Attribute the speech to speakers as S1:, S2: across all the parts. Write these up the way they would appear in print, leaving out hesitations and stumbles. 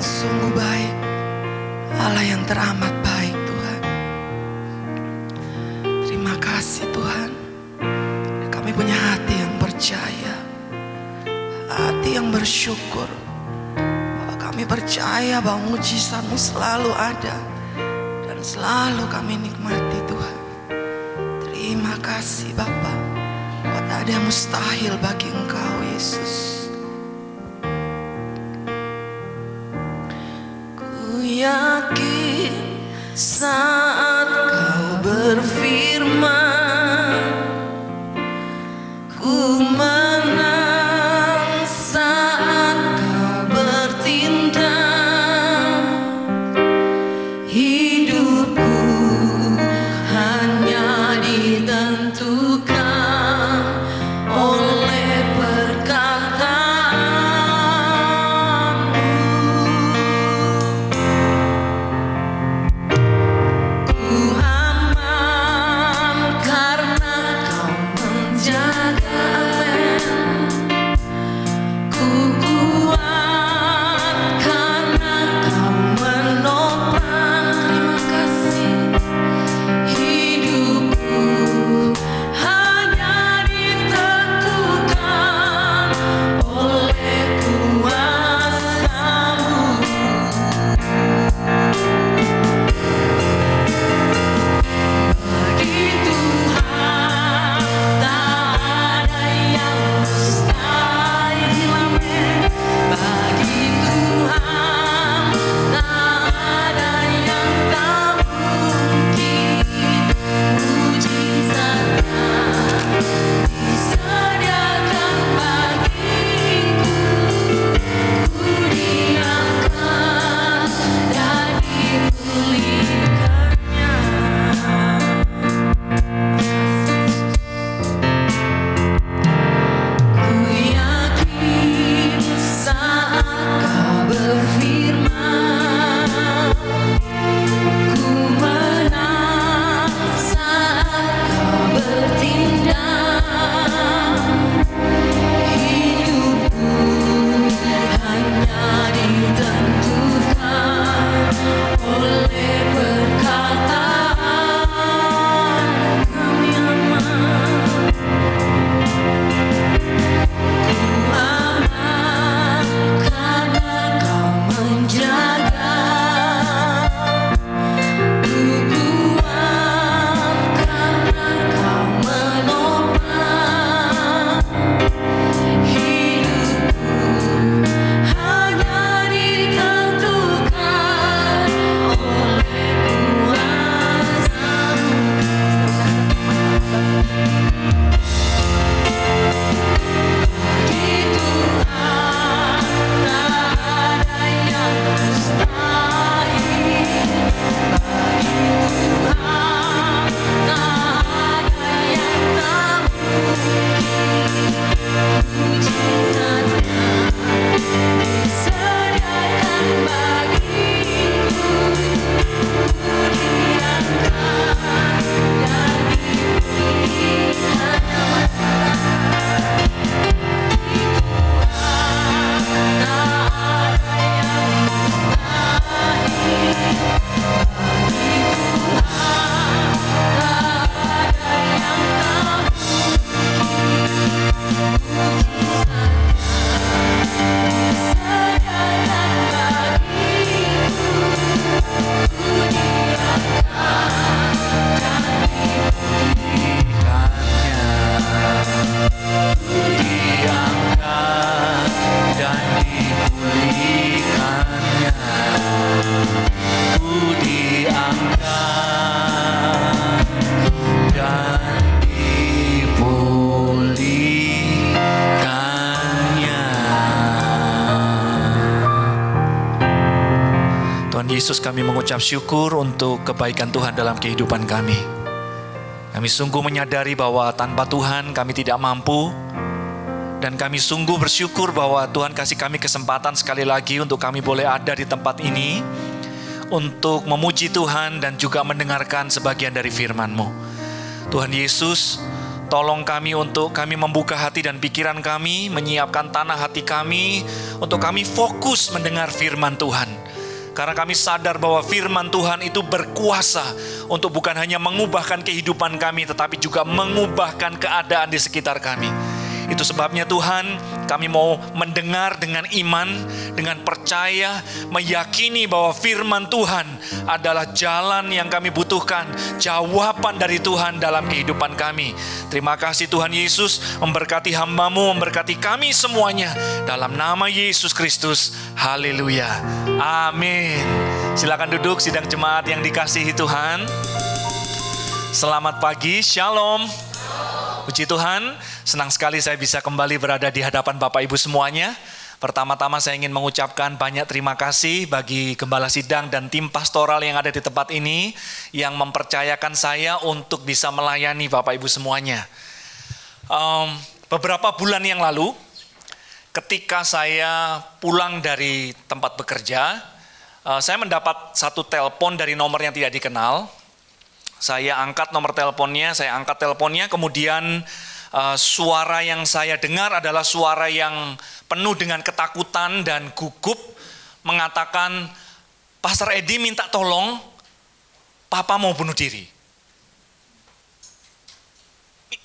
S1: sungguh baik, Allah yang teramat baik Tuhan. Terima kasih Tuhan. Kami punya hati yang percaya, hati yang bersyukur. Kami percaya bahwa mujizat-Mu selalu ada dan selalu kami nikmati Tuhan. Terima kasih Bapa, bahwa tak ada yang mustahil bagi Engkau Yesus. Ku yakin saat Kau berfirman, ku menang saat Kau bertindak. Hidupku hanya ditentukan oleh perkataan-Mu. Ku aman karena Kau menjaga. Ku kuat karena Kau menopang. Terima kasih. Hidupku hanya ditentukan oleh kuasa-Mu. Bagi Tuhan tak ada yang mustahil. Bagi Tuhan tak ada yang tak mungkin. Mujizat-Nya disediakan bagiku. Ku diangkat dan dipulihkannya. Ku yakin saat Kau berfirman, ku menang saat Kau bertindak. Hidupku hanya ditentukan oleh perkataan. Kami aman. Ku aman karena Kau menjaga. Ku kuat karena Kau menopang. Hidupku hanya ditentukan oleh kuasa-Mu. Bagi Tuhan tak ada yang mustahil. Bagi Tuhan tak ada yang tak mungkin. Mujizat-Nya disediakan bagiku. Ku diangkat dan dipulihkannya.
S2: Yesus, kami mengucap syukur untuk kebaikan Tuhan dalam kehidupan kami. Kami sungguh menyadari bahwa tanpa Tuhan kami tidak mampu. Dan kami sungguh bersyukur bahwa Tuhan kasih kami kesempatan sekali lagi untuk kami boleh ada di tempat ini untuk memuji Tuhan dan juga mendengarkan sebagian dari firman-Mu. Tuhan Yesus, Tolong kami untuk kami membuka hati dan pikiran kami, menyiapkan tanah hati kami, untuk kami fokus mendengar firman Tuhan. Karena kami sadar bahwa firman Tuhan itu berkuasa untuk bukan hanya mengubahkan kehidupan kami, tetapi juga mengubahkan keadaan di sekitar kami. Itu sebabnya Tuhan, kami mau mendengar dengan iman, dengan percaya, meyakini bahwa firman Tuhan adalah jalan yang kami butuhkan, jawaban dari Tuhan dalam kehidupan kami. Terima kasih Tuhan Yesus, memberkati hamba-Mu, memberkati kami semuanya. Dalam nama Yesus Kristus, haleluya, amin. Silakan duduk sidang jemaat yang dikasihi Tuhan. Selamat pagi, shalom. Puji Tuhan, senang sekali saya bisa kembali berada di hadapan Bapak Ibu semuanya. Pertama-tama saya ingin mengucapkan banyak terima kasih bagi Gembala Sidang dan tim pastoral yang ada di tempat ini, yang mempercayakan saya untuk bisa melayani Bapak Ibu semuanya. Beberapa bulan yang lalu, ketika saya pulang dari tempat bekerja, saya mendapat satu telepon dari nomor yang tidak dikenal. Saya angkat nomor teleponnya, kemudian suara yang saya dengar adalah suara yang penuh dengan ketakutan dan gugup, mengatakan, Pastor Edi minta tolong, Papa mau bunuh diri.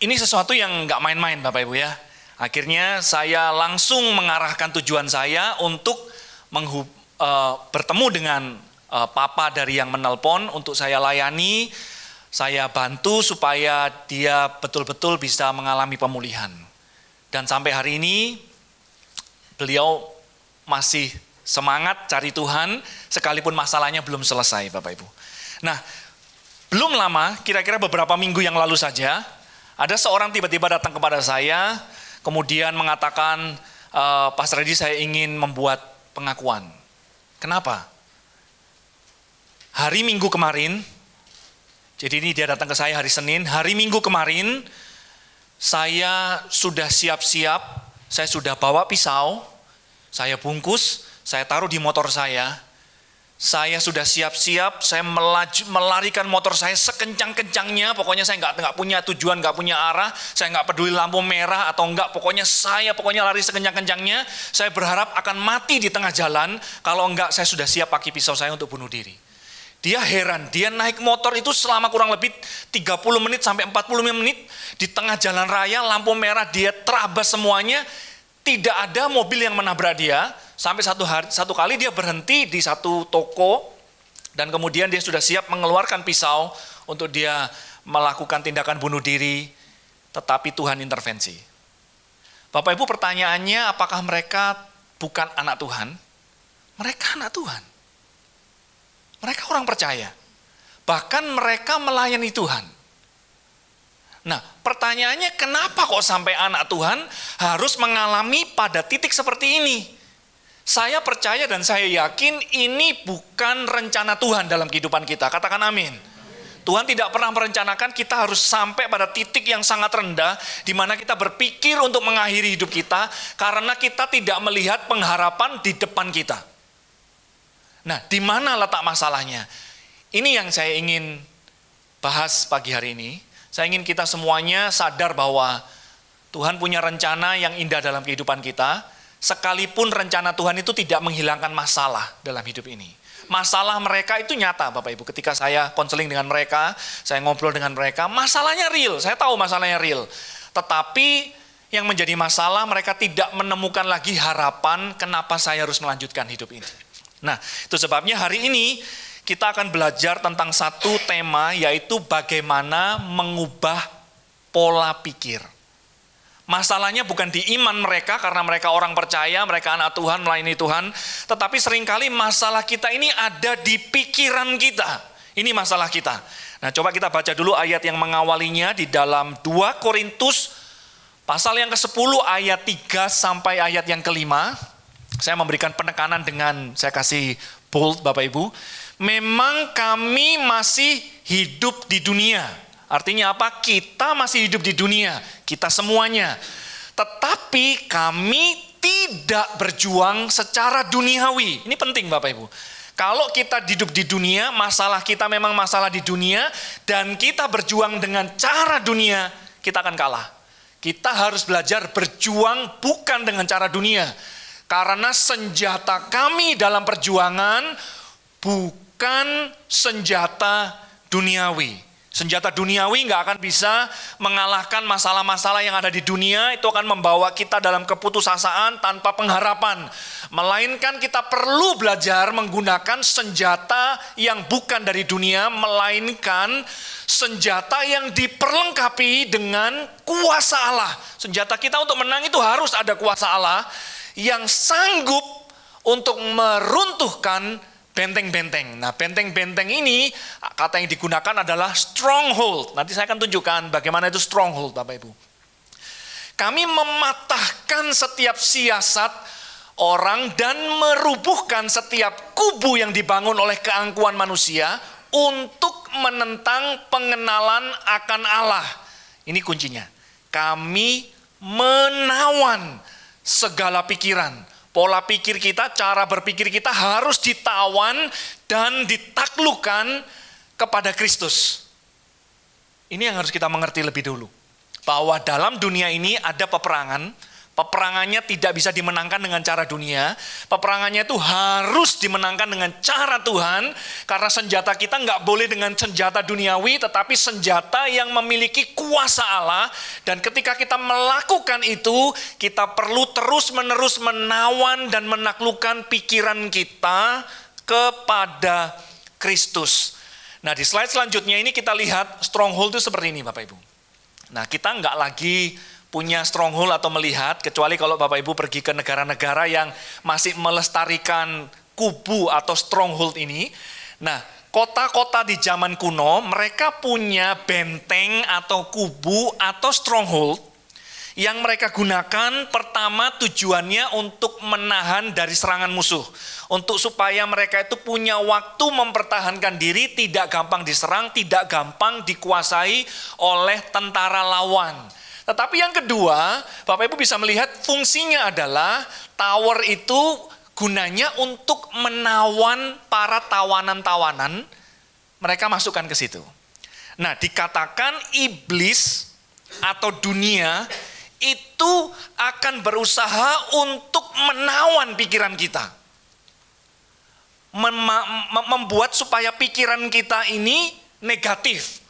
S2: Ini sesuatu yang nggak main-main Bapak Ibu ya. Akhirnya saya langsung mengarahkan tujuan saya untuk bertemu dengan Papa dari yang menelpon untuk saya layani. Saya bantu supaya dia betul-betul bisa mengalami pemulihan. Dan sampai hari ini, beliau masih semangat cari Tuhan, sekalipun masalahnya belum selesai Bapak Ibu. Nah, belum lama, kira-kira beberapa minggu yang lalu saja, ada seorang tiba-tiba datang kepada saya, kemudian mengatakan, Pastor Edi, saya ingin membuat pengakuan. Kenapa? Hari Minggu kemarin, jadi ini dia datang ke saya hari Senin, hari Minggu kemarin, saya sudah siap-siap, saya sudah bawa pisau, saya bungkus, saya taruh di motor saya sudah siap-siap, saya melarikan motor saya sekencang-kencangnya, pokoknya saya nggak punya tujuan, nggak punya arah, saya nggak peduli lampu merah atau enggak, pokoknya lari sekencang-kencangnya, saya berharap akan mati di tengah jalan, kalau enggak saya sudah siap pakai pisau saya untuk bunuh diri. Dia heran, dia naik motor itu selama kurang lebih 30 menit sampai 45 menit di tengah jalan raya, lampu merah, dia terabas semuanya, tidak ada mobil yang menabrak dia, sampai satu kali dia berhenti di satu toko, dan kemudian dia sudah siap mengeluarkan pisau untuk dia melakukan tindakan bunuh diri, tetapi Tuhan intervensi. Bapak Ibu, pertanyaannya, apakah mereka bukan anak Tuhan? Mereka anak Tuhan. Mereka orang percaya. Bahkan mereka melayani Tuhan. Nah, pertanyaannya kenapa kok sampai anak Tuhan harus mengalami pada titik seperti ini? Saya percaya dan saya yakin ini bukan rencana Tuhan dalam kehidupan kita. Katakan amin. Tuhan tidak pernah merencanakan kita harus sampai pada titik yang sangat rendah, di mana kita berpikir untuk mengakhiri hidup kita, karena kita tidak melihat pengharapan di depan kita. Nah, di mana letak masalahnya? Ini yang saya ingin bahas pagi hari ini. Saya ingin kita semuanya sadar bahwa Tuhan punya rencana yang indah dalam kehidupan kita, sekalipun rencana Tuhan itu tidak menghilangkan masalah dalam hidup ini. Masalah mereka itu nyata Bapak Ibu. Ketika saya konseling dengan mereka, saya ngobrol dengan mereka, masalahnya real. Saya tahu masalahnya real. Tetapi yang menjadi masalah, mereka tidak menemukan lagi harapan kenapa saya harus melanjutkan hidup ini. Nah, itu sebabnya hari ini kita akan belajar tentang satu tema, yaitu bagaimana mengubah pola pikir. Masalahnya bukan di iman mereka, karena mereka orang percaya, mereka anak Tuhan, melayani Tuhan, tetapi seringkali masalah kita ini ada di pikiran kita. Ini masalah kita. Nah, coba kita baca dulu ayat yang mengawalinya di dalam 2 Korintus pasal yang ke-10 ayat 3 sampai ayat yang ke-5. Saya memberikan penekanan dengan, saya kasih bold Bapak Ibu. Memang kami masih hidup di dunia. Artinya apa? Kita masih hidup di dunia. Kita semuanya. Tetapi kami tidak berjuang secara duniawi. Ini penting Bapak Ibu. Kalau kita hidup di dunia, masalah kita memang masalah di dunia, dan kita berjuang dengan cara dunia, kita akan kalah. Kita harus belajar berjuang bukan dengan cara dunia. Karena senjata kami dalam perjuangan bukan senjata duniawi. Senjata duniawi nggak akan bisa mengalahkan masalah-masalah yang ada di dunia. Itu akan membawa kita dalam keputusasaan tanpa pengharapan. Melainkan kita perlu belajar menggunakan senjata yang bukan dari dunia, melainkan senjata yang diperlengkapi dengan kuasa Allah. Senjata kita untuk menang itu harus ada kuasa Allah yang sanggup untuk meruntuhkan benteng-benteng. Nah, benteng-benteng ini, kata yang digunakan adalah stronghold. Nanti saya akan tunjukkan bagaimana itu stronghold, Bapak Ibu. Kami mematahkan setiap siasat orang dan merubuhkan setiap kubu yang dibangun oleh keangkuhan manusia untuk menentang pengenalan akan Allah. Ini kuncinya. Kami menawan segala pikiran. Pola pikir kita, cara berpikir kita harus ditawan dan ditaklukkan kepada Kristus. Ini yang harus kita mengerti lebih dulu. Bahwa dalam dunia ini ada peperangan. Peperangannya tidak bisa dimenangkan dengan cara dunia. Peperangannya itu harus dimenangkan dengan cara Tuhan. Karena senjata kita nggak boleh dengan senjata duniawi, tetapi senjata yang memiliki kuasa Allah. Dan ketika kita melakukan itu, kita perlu terus-menerus menawan dan menaklukkan pikiran kita kepada Kristus. Nah, di slide selanjutnya ini kita lihat stronghold itu seperti ini, Bapak Ibu. Nah, kita nggak lagi punya stronghold atau melihat, kecuali kalau Bapak Ibu pergi ke negara-negara yang masih melestarikan kubu atau stronghold ini. Nah, kota-kota di zaman kuno, mereka punya benteng atau kubu atau stronghold yang mereka gunakan. Pertama tujuannya untuk menahan dari serangan musuh. Untuk supaya mereka itu punya waktu mempertahankan diri, tidak gampang diserang, tidak gampang dikuasai oleh tentara lawan. Tetapi yang kedua, Bapak Ibu bisa melihat fungsinya adalah tower itu gunanya untuk menawan para tawanan-tawanan, mereka masukkan ke situ. Nah, dikatakan iblis atau dunia itu akan berusaha untuk menawan pikiran kita. Membuat supaya pikiran kita ini negatif.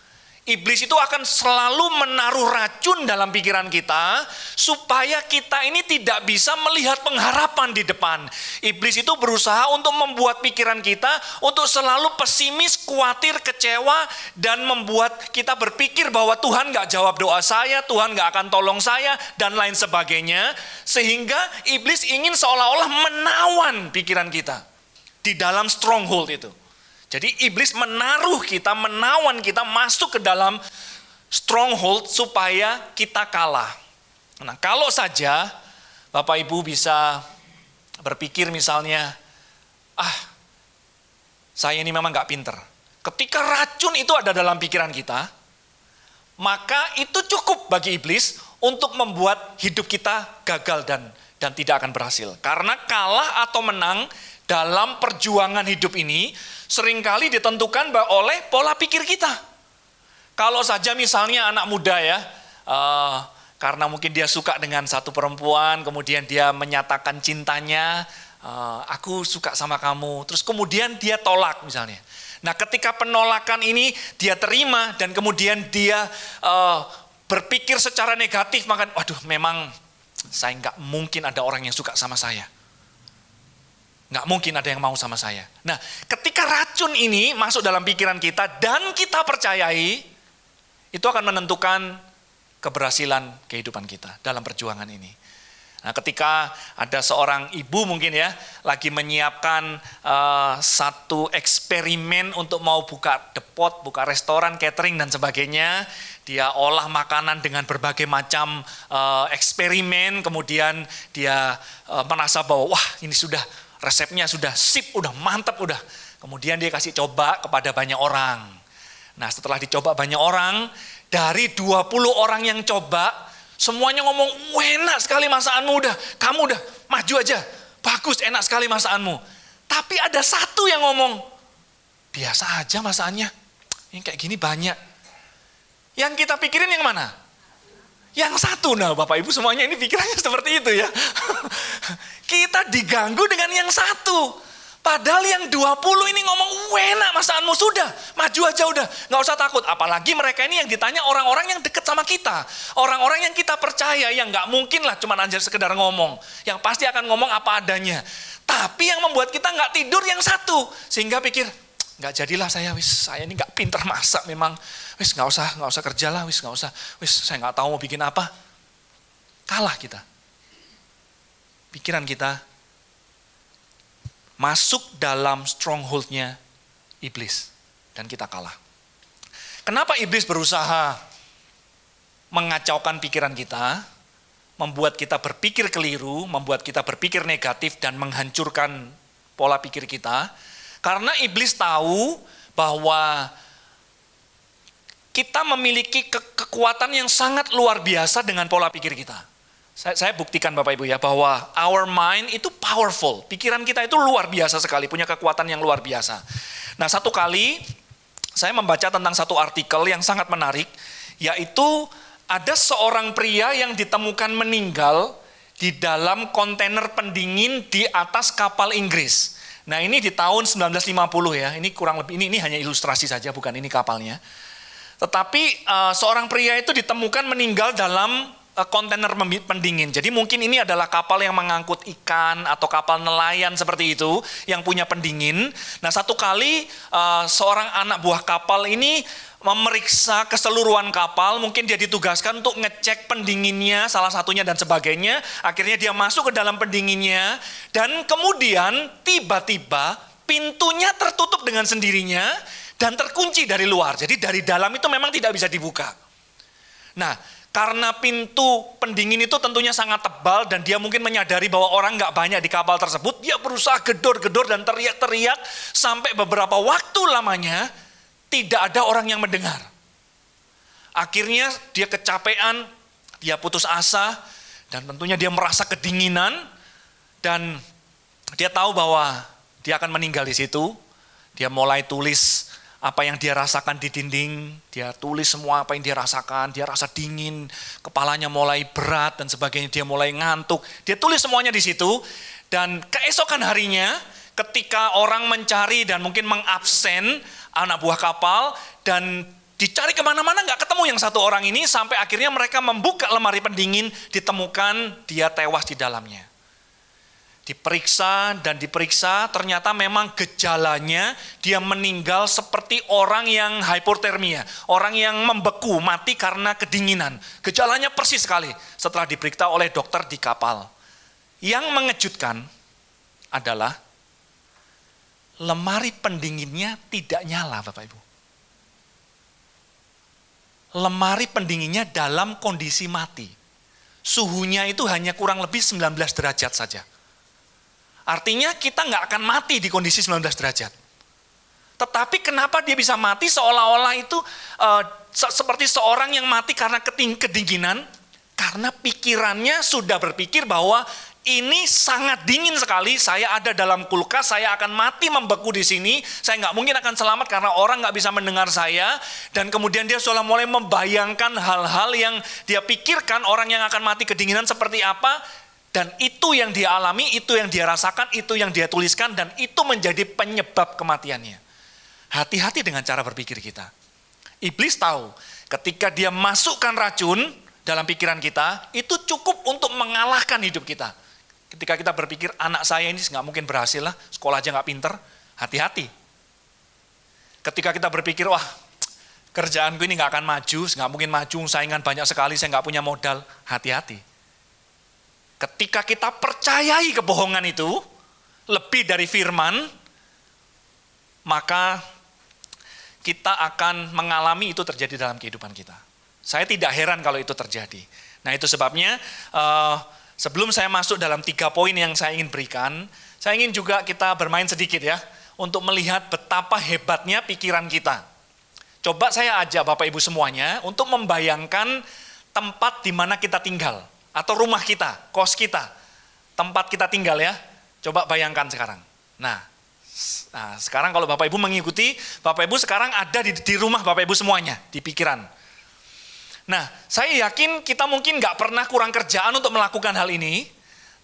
S2: Iblis itu akan selalu menaruh racun dalam pikiran kita supaya kita ini tidak bisa melihat pengharapan di depan. Iblis itu berusaha untuk membuat pikiran kita untuk selalu pesimis, khawatir, kecewa, dan membuat kita berpikir bahwa Tuhan gak jawab doa saya, Tuhan gak akan tolong saya, dan lain sebagainya. Sehingga iblis ingin seolah-olah menawan pikiran kita di dalam stronghold itu. Jadi iblis menaruh kita, menawan kita masuk ke dalam stronghold supaya kita kalah. Nah, kalau saja Bapak Ibu bisa berpikir misalnya, saya ini memang gak pinter. Ketika racun itu ada dalam pikiran kita, maka itu cukup bagi iblis untuk membuat hidup kita gagal dan tidak akan berhasil. Karena kalah atau menang dalam perjuangan hidup ini seringkali ditentukan oleh pola pikir kita. Kalau saja misalnya anak muda ya, karena mungkin dia suka dengan satu perempuan, kemudian dia menyatakan cintanya, aku suka sama kamu, terus kemudian dia tolak misalnya. Nah, ketika penolakan ini dia terima dan kemudian dia berpikir secara negatif, maka waduh memang saya nggak mungkin ada orang yang suka sama saya. Nggak mungkin ada yang mau sama saya. Nah, ketika racun ini masuk dalam pikiran kita dan kita percayai, itu akan menentukan keberhasilan kehidupan kita dalam perjuangan ini. Nah, ketika ada seorang ibu mungkin ya, lagi menyiapkan satu eksperimen untuk mau buka depot, buka restoran, catering dan sebagainya. Dia olah makanan dengan berbagai macam eksperimen, kemudian dia merasa bahwa wah ini sudah resepnya sudah sip, udah mantap, udah. Kemudian dia kasih coba kepada banyak orang. Nah, setelah dicoba banyak orang, dari 20 orang yang coba, semuanya ngomong, enak sekali masakanmu udah. Kamu udah, maju aja. Bagus, enak sekali masakanmu. Tapi ada satu yang ngomong, biasa aja masakannya. Yang kayak gini banyak. Yang kita pikirin yang mana? Yang satu, nah Bapak Ibu semuanya ini pikirannya seperti itu ya. Kita diganggu dengan yang satu. Padahal yang 20 ini ngomong, enak masakanmu sudah, maju aja udah, gak usah takut. Apalagi mereka ini yang ditanya orang-orang yang deket sama kita. Orang-orang yang kita percaya, yang gak mungkin lah cuma aja sekedar ngomong. Yang pasti akan ngomong apa adanya. Tapi yang membuat kita gak tidur yang satu. Sehingga pikir, gak jadilah saya ini gak pinter masak memang. Gak usah kerja lah, gak usah. Saya gak tahu mau bikin apa. Kalah kita. Pikiran kita masuk dalam stronghold-nya iblis. Dan kita kalah. Kenapa iblis berusaha mengacaukan pikiran kita, membuat kita berpikir keliru, membuat kita berpikir negatif dan menghancurkan pola pikir kita? Karena iblis tahu bahwa kita memiliki kekuatan yang sangat luar biasa dengan pola pikir kita. Saya buktikan Bapak Ibu ya, bahwa our mind itu powerful. Pikiran kita itu luar biasa sekali, punya kekuatan yang luar biasa. Nah, satu kali saya membaca tentang satu artikel yang sangat menarik, yaitu ada seorang pria yang ditemukan meninggal di dalam kontainer pendingin di atas kapal Inggris. Nah, ini di tahun 1950 ya, ini kurang lebih, ini hanya ilustrasi saja, bukan ini kapalnya. Tetapi seorang pria itu ditemukan meninggal dalam kontainer pendingin. Jadi mungkin ini adalah kapal yang mengangkut ikan atau kapal nelayan seperti itu yang punya pendingin. Nah, satu kali seorang anak buah kapal ini memeriksa keseluruhan kapal, mungkin dia ditugaskan untuk ngecek pendinginnya salah satunya dan sebagainya. Akhirnya dia masuk ke dalam pendinginnya dan kemudian tiba-tiba pintunya tertutup dengan sendirinya dan terkunci dari luar. Jadi dari dalam itu memang tidak bisa dibuka. Nah, karena pintu pendingin itu tentunya sangat tebal dan dia mungkin menyadari bahwa orang nggak banyak di kapal tersebut, dia berusaha gedor-gedor dan teriak-teriak sampai beberapa waktu lamanya tidak ada orang yang mendengar. Akhirnya dia kecapean, dia putus asa dan tentunya dia merasa kedinginan dan dia tahu bahwa dia akan meninggal di situ. Dia mulai tulis apa yang dia rasakan di dinding, dia tulis semua apa yang dia rasakan, dia rasa dingin, kepalanya mulai berat dan sebagainya, dia mulai ngantuk. Dia tulis semuanya di situ dan keesokan harinya ketika orang mencari dan mungkin mengabsen anak buah kapal dan dicari kemana-mana nggak ketemu yang satu orang ini sampai akhirnya mereka membuka lemari pendingin, ditemukan dia tewas di dalamnya. Diperiksa dan diperiksa, ternyata memang gejalanya dia meninggal seperti orang yang hipotermia, orang yang membeku, mati karena kedinginan. Gejalanya persis sekali setelah diperiksa oleh dokter di kapal. Yang mengejutkan adalah lemari pendinginnya tidak nyala, Bapak Ibu. Lemari pendinginnya dalam kondisi mati. Suhunya itu hanya kurang lebih 19 derajat saja. Artinya kita nggak akan mati di kondisi 19 derajat. Tetapi kenapa dia bisa mati seolah-olah itu seperti seorang yang mati karena kedinginan? Karena pikirannya sudah berpikir bahwa ini sangat dingin sekali, saya ada dalam kulkas, saya akan mati membeku di sini, saya nggak mungkin akan selamat karena orang nggak bisa mendengar saya. Dan kemudian dia sudah mulai membayangkan hal-hal yang dia pikirkan orang yang akan mati kedinginan seperti apa. Dan itu yang dia alami, itu yang dia rasakan, itu yang dia tuliskan, dan itu menjadi penyebab kematiannya. Hati-hati dengan cara berpikir kita. Iblis tahu, ketika dia masukkan racun dalam pikiran kita, itu cukup untuk mengalahkan hidup kita. Ketika kita berpikir, anak saya ini nggak mungkin berhasil lah, sekolah aja nggak pinter, hati-hati. Ketika kita berpikir, wah kerjaanku ini nggak akan maju, nggak mungkin maju, saingan banyak sekali, saya nggak punya modal, hati-hati. Ketika kita percayai kebohongan itu, lebih dari firman, maka kita akan mengalami itu terjadi dalam kehidupan kita. Saya tidak heran kalau itu terjadi. Nah, itu sebabnya sebelum saya masuk dalam 3 poin yang saya ingin berikan, saya ingin juga kita bermain sedikit ya, untuk melihat betapa hebatnya pikiran kita. Coba saya ajak Bapak Ibu semuanya untuk membayangkan tempat di mana kita tinggal. Atau rumah kita, kos kita, tempat kita tinggal ya. Coba bayangkan sekarang. Nah, sekarang kalau Bapak Ibu mengikuti, Bapak Ibu sekarang ada di rumah Bapak Ibu semuanya, di pikiran. Nah, saya yakin kita mungkin nggak pernah kurang kerjaan untuk melakukan hal ini,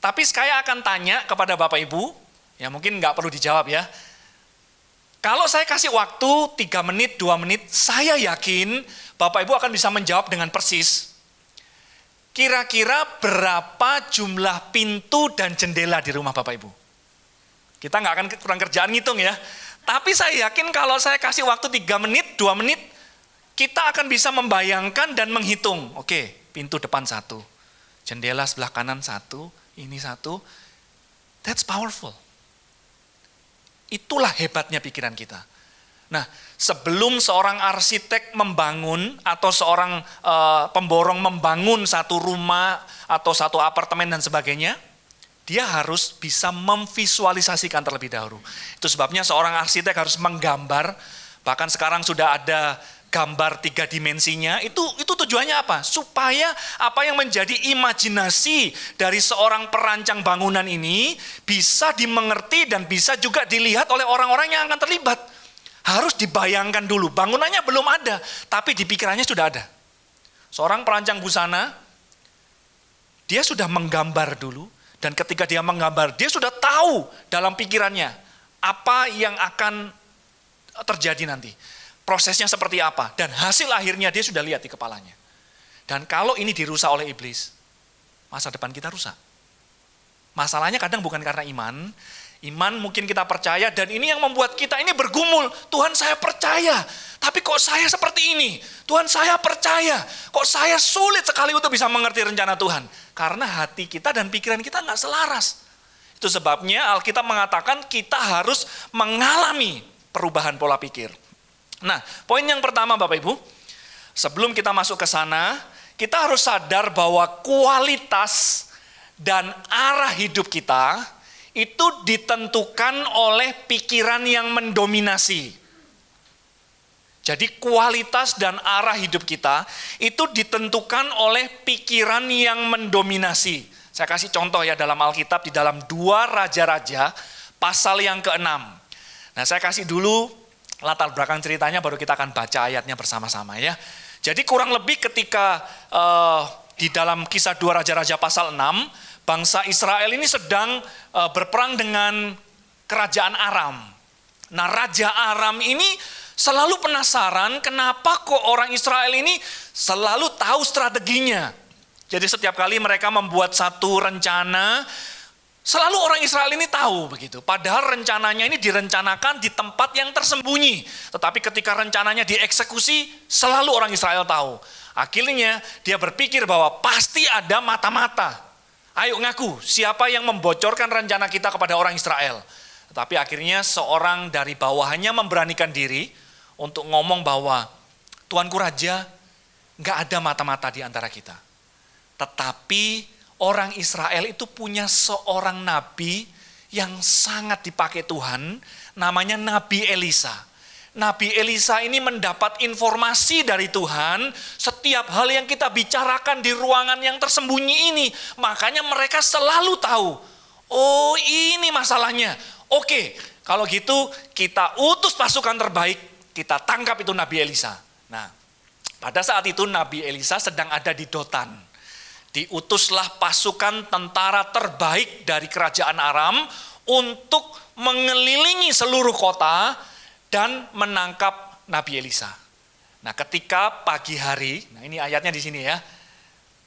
S2: tapi saya akan tanya kepada Bapak Ibu, ya mungkin nggak perlu dijawab ya. Kalau saya kasih waktu 3 menit, 2 menit, saya yakin Bapak Ibu akan bisa menjawab dengan persis. Kira-kira berapa jumlah pintu dan jendela di rumah Bapak Ibu? Kita nggak akan kurang kerjaan ngitung ya. Tapi saya yakin kalau saya kasih waktu 3 menit, 2 menit, kita akan bisa membayangkan dan menghitung. Oke, pintu depan 1, jendela sebelah kanan 1, ini 1. That's powerful. Itulah hebatnya pikiran kita. Nah, sebelum seorang arsitek membangun atau seorang pemborong membangun satu rumah atau satu apartemen dan sebagainya, dia harus bisa memvisualisasikan terlebih dahulu. Itu sebabnya seorang arsitek harus menggambar, bahkan sekarang sudah ada gambar 3 dimensinya. Itu tujuannya apa? Supaya apa yang menjadi imajinasi dari seorang perancang bangunan ini bisa dimengerti dan bisa juga dilihat oleh orang-orang yang akan terlibat. Harus dibayangkan dulu, bangunannya belum ada, tapi di pikirannya sudah ada. Seorang perancang busana, dia sudah menggambar dulu, dan ketika dia menggambar, dia sudah tahu dalam pikirannya apa yang akan terjadi nanti. Prosesnya seperti apa, dan hasil akhirnya dia sudah lihat di kepalanya. Dan kalau ini dirusak oleh iblis, masa depan kita rusak. Masalahnya kadang bukan karena iman. Iman mungkin kita percaya, dan ini yang membuat kita ini bergumul. Tuhan, saya percaya, tapi kok saya seperti ini? Tuhan, saya percaya, kok saya sulit sekali untuk bisa mengerti rencana Tuhan. Karena hati kita dan pikiran kita nggak selaras. Itu sebabnya Alkitab mengatakan kita harus mengalami perubahan pola pikir. Nah, poin yang pertama Bapak Ibu, sebelum kita masuk ke sana, kita harus sadar bahwa kualitas dan arah hidup kita itu ditentukan oleh pikiran yang mendominasi. Jadi kualitas dan arah hidup kita itu ditentukan oleh pikiran yang mendominasi. Saya kasih contoh ya dalam Alkitab di dalam 2 Raja-Raja pasal yang ke-6. Nah, saya kasih dulu latar belakang ceritanya, baru kita akan baca ayatnya bersama-sama ya. Jadi kurang lebih ketika di dalam kisah 2 Raja-Raja pasal 6, bangsa Israel ini sedang berperang dengan kerajaan Aram. Nah, Raja Aram ini selalu penasaran kenapa kok orang Israel ini selalu tahu strateginya. Jadi setiap kali mereka membuat satu rencana, selalu orang Israel ini tahu begitu. Padahal rencananya ini direncanakan di tempat yang tersembunyi. Tetapi ketika rencananya dieksekusi, selalu orang Israel tahu. Akhirnya dia berpikir bahwa pasti ada mata-mata. Ayo ngaku, siapa yang membocorkan rencana kita kepada orang Israel? Tetapi akhirnya seorang dari bawahannya memberanikan diri untuk ngomong bahwa, Tuanku Raja, nggak ada mata-mata di antara kita. Tetapi orang Israel itu punya seorang nabi yang sangat dipakai Tuhan, namanya Nabi Elisa. Nabi Elisa ini mendapat informasi dari Tuhan setiap hal yang kita bicarakan di ruangan yang tersembunyi ini. Makanya mereka selalu tahu, oh ini masalahnya. Oke, kalau gitu kita utus pasukan terbaik, kita tangkap itu Nabi Elisa. Nah, pada saat itu Nabi Elisa sedang ada di Dotan. Diutuslah pasukan tentara terbaik dari kerajaan Aram untuk mengelilingi seluruh kota dan menangkap Nabi Elisa. Nah, ketika pagi hari, nah ini ayatnya di sini ya.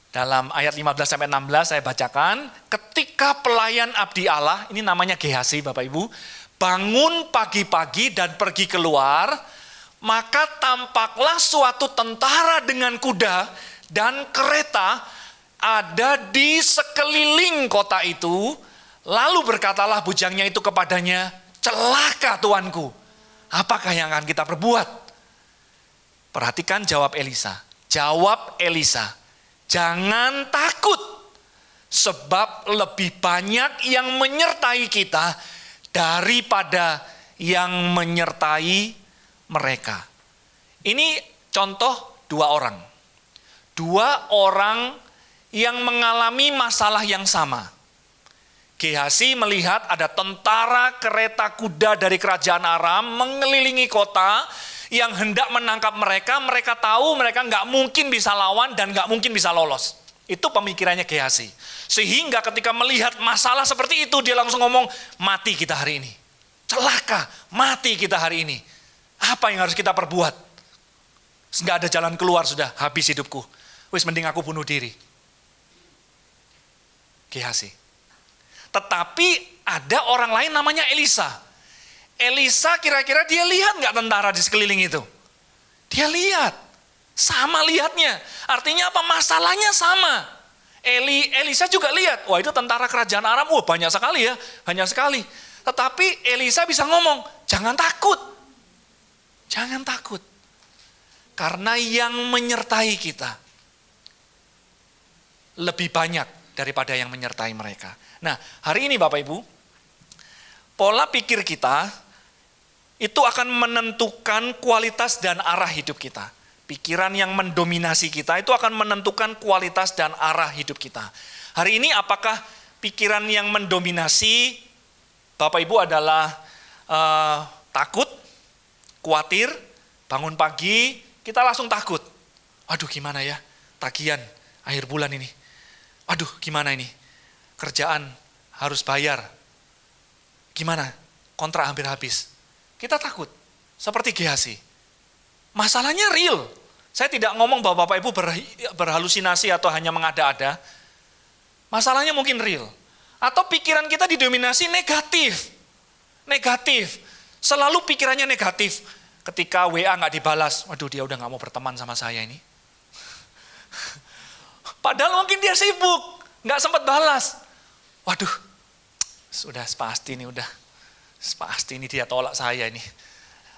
S2: Dalam ayat 15-16 saya bacakan, ketika pelayan abdi Allah, ini namanya Gehazi Bapak Ibu, bangun pagi-pagi dan pergi keluar, maka tampaklah suatu tentara dengan kuda dan kereta ada di sekeliling kota itu. Lalu berkatalah bujangnya itu kepadanya, celaka tuanku, apakah yang akan kita perbuat? Perhatikan jawab Elisa. Jawab Elisa, jangan takut, sebab lebih banyak yang menyertai kita daripada yang menyertai mereka. Ini contoh 2 orang. 2 orang yang mengalami masalah yang sama. Gehazi melihat ada tentara kereta kuda dari kerajaan Aram mengelilingi kota yang hendak menangkap mereka, mereka tahu mereka nggak mungkin bisa lawan dan nggak mungkin bisa lolos. Itu pemikirannya Gehazi. Sehingga ketika melihat masalah seperti itu, dia langsung ngomong, mati kita hari ini. Celaka, mati kita hari ini. Apa yang harus kita perbuat? Nggak ada jalan keluar sudah, habis hidupku. Wis mending aku bunuh diri. Gehazi. Tetapi ada orang lain namanya Elisa. Elisa kira-kira dia lihat nggak tentara di sekeliling itu? Dia lihat. Sama lihatnya. Artinya apa? Masalahnya sama. Elisa juga lihat. Wah, itu tentara kerajaan Aram. Wah, banyak sekali ya. Banyak sekali. Tetapi Elisa bisa ngomong, jangan takut. Jangan takut. Karena yang menyertai kita lebih banyak daripada yang menyertai mereka. Nah, hari ini Bapak Ibu, pola pikir kita itu akan menentukan kualitas dan arah hidup kita. Pikiran yang mendominasi kita itu akan menentukan kualitas dan arah hidup kita. Hari ini apakah pikiran yang mendominasi Bapak Ibu adalah takut, khawatir, bangun pagi, kita langsung takut. Aduh gimana ya, tagihan akhir bulan ini. Aduh gimana ini, kerjaan harus bayar. Gimana, kontrak hampir habis. Kita takut, seperti Gehazi. Masalahnya real. Saya tidak ngomong bahwa Bapak Ibu berhalusinasi atau hanya mengada-ada. Masalahnya mungkin real. Atau pikiran kita didominasi negatif. Negatif. Selalu pikirannya negatif. Ketika WA nggak dibalas, waduh dia udah nggak mau berteman sama saya ini. Padahal mungkin dia sibuk, nggak sempat balas. Waduh, sudah pasti ini dia tolak saya ini.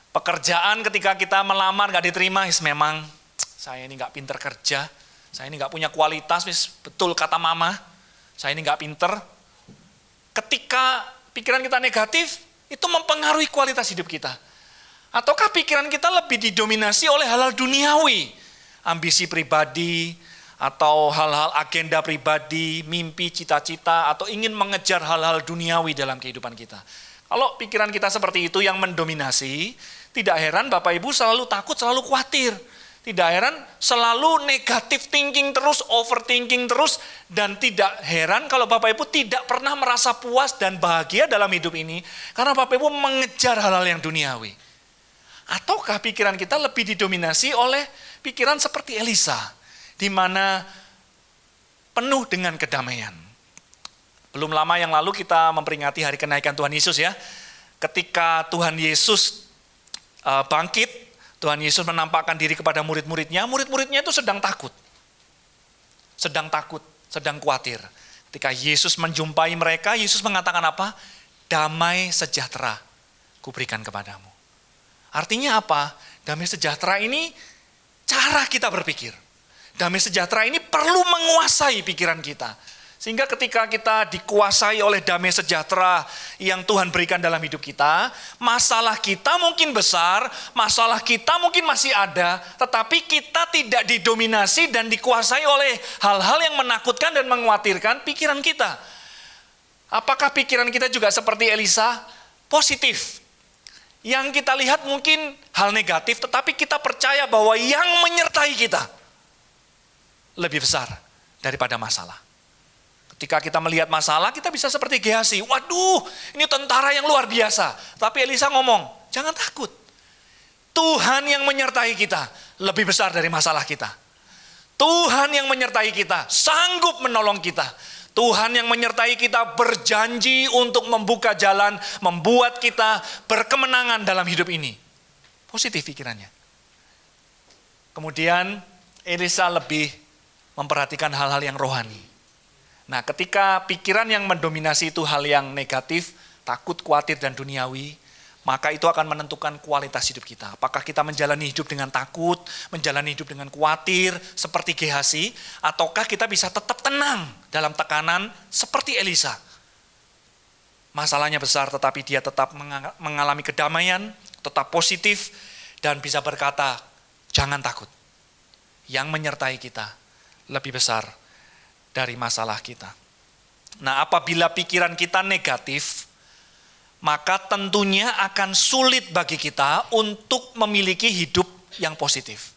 S2: Pekerjaan ketika kita melamar nggak diterima, memang saya ini nggak pinter kerja, saya ini nggak punya kualitas, betul kata mama, saya ini nggak pinter. Ketika pikiran kita negatif, itu mempengaruhi kualitas hidup kita. Ataukah pikiran kita lebih didominasi oleh hal-hal duniawi, ambisi pribadi, atau hal-hal agenda pribadi, mimpi, cita-cita, atau ingin mengejar hal-hal duniawi dalam kehidupan kita. Kalau pikiran kita seperti itu yang mendominasi, tidak heran Bapak Ibu selalu takut, selalu khawatir. Tidak heran selalu negatif thinking terus, overthinking terus, dan tidak heran kalau Bapak Ibu tidak pernah merasa puas dan bahagia dalam hidup ini, karena Bapak Ibu mengejar hal-hal yang duniawi. Ataukah pikiran kita lebih didominasi oleh pikiran seperti Elisa, di mana penuh dengan kedamaian. Belum lama yang lalu kita memperingati hari kenaikan Tuhan Yesus ya. Ketika Tuhan Yesus bangkit, Tuhan Yesus menampakkan diri kepada murid-muridnya. Murid-muridnya itu sedang takut, sedang khawatir. Ketika Yesus menjumpai mereka, Yesus mengatakan apa? Damai sejahtera kuberikan kepadamu. Artinya apa? Damai sejahtera ini cara kita berpikir. Damai sejahtera ini perlu menguasai pikiran kita. Sehingga ketika kita dikuasai oleh damai sejahtera yang Tuhan berikan dalam hidup kita, masalah kita mungkin besar, masalah kita mungkin masih ada, tetapi kita tidak didominasi dan dikuasai oleh hal-hal yang menakutkan dan mengkhawatirkan pikiran kita. Apakah pikiran kita juga seperti Elisa? Positif. Yang kita lihat mungkin hal negatif, tetapi kita percaya bahwa yang menyertai kita lebih besar daripada masalah. Ketika kita melihat masalah, kita bisa seperti Gehazi. Waduh, ini tentara yang luar biasa. Tapi Elisa ngomong, jangan takut. Tuhan yang menyertai kita lebih besar dari masalah kita. Tuhan yang menyertai kita, sanggup menolong kita. Tuhan yang menyertai kita berjanji untuk membuka jalan, membuat kita berkemenangan dalam hidup ini. Positif pikirannya. Kemudian Elisa lebih memperhatikan hal-hal yang rohani. Nah, ketika pikiran yang mendominasi itu hal yang negatif, takut, khawatir, dan duniawi, maka itu akan menentukan kualitas hidup kita. Apakah kita menjalani hidup dengan takut, menjalani hidup dengan khawatir, seperti Gehazi, ataukah kita bisa tetap tenang dalam tekanan seperti Elisa. Masalahnya besar, tetapi dia tetap mengalami kedamaian, tetap positif, dan bisa berkata, jangan takut. Yang menyertai kita lebih besar dari masalah kita. Nah, apabila pikiran kita negatif, maka tentunya akan sulit bagi kita untuk memiliki hidup yang positif.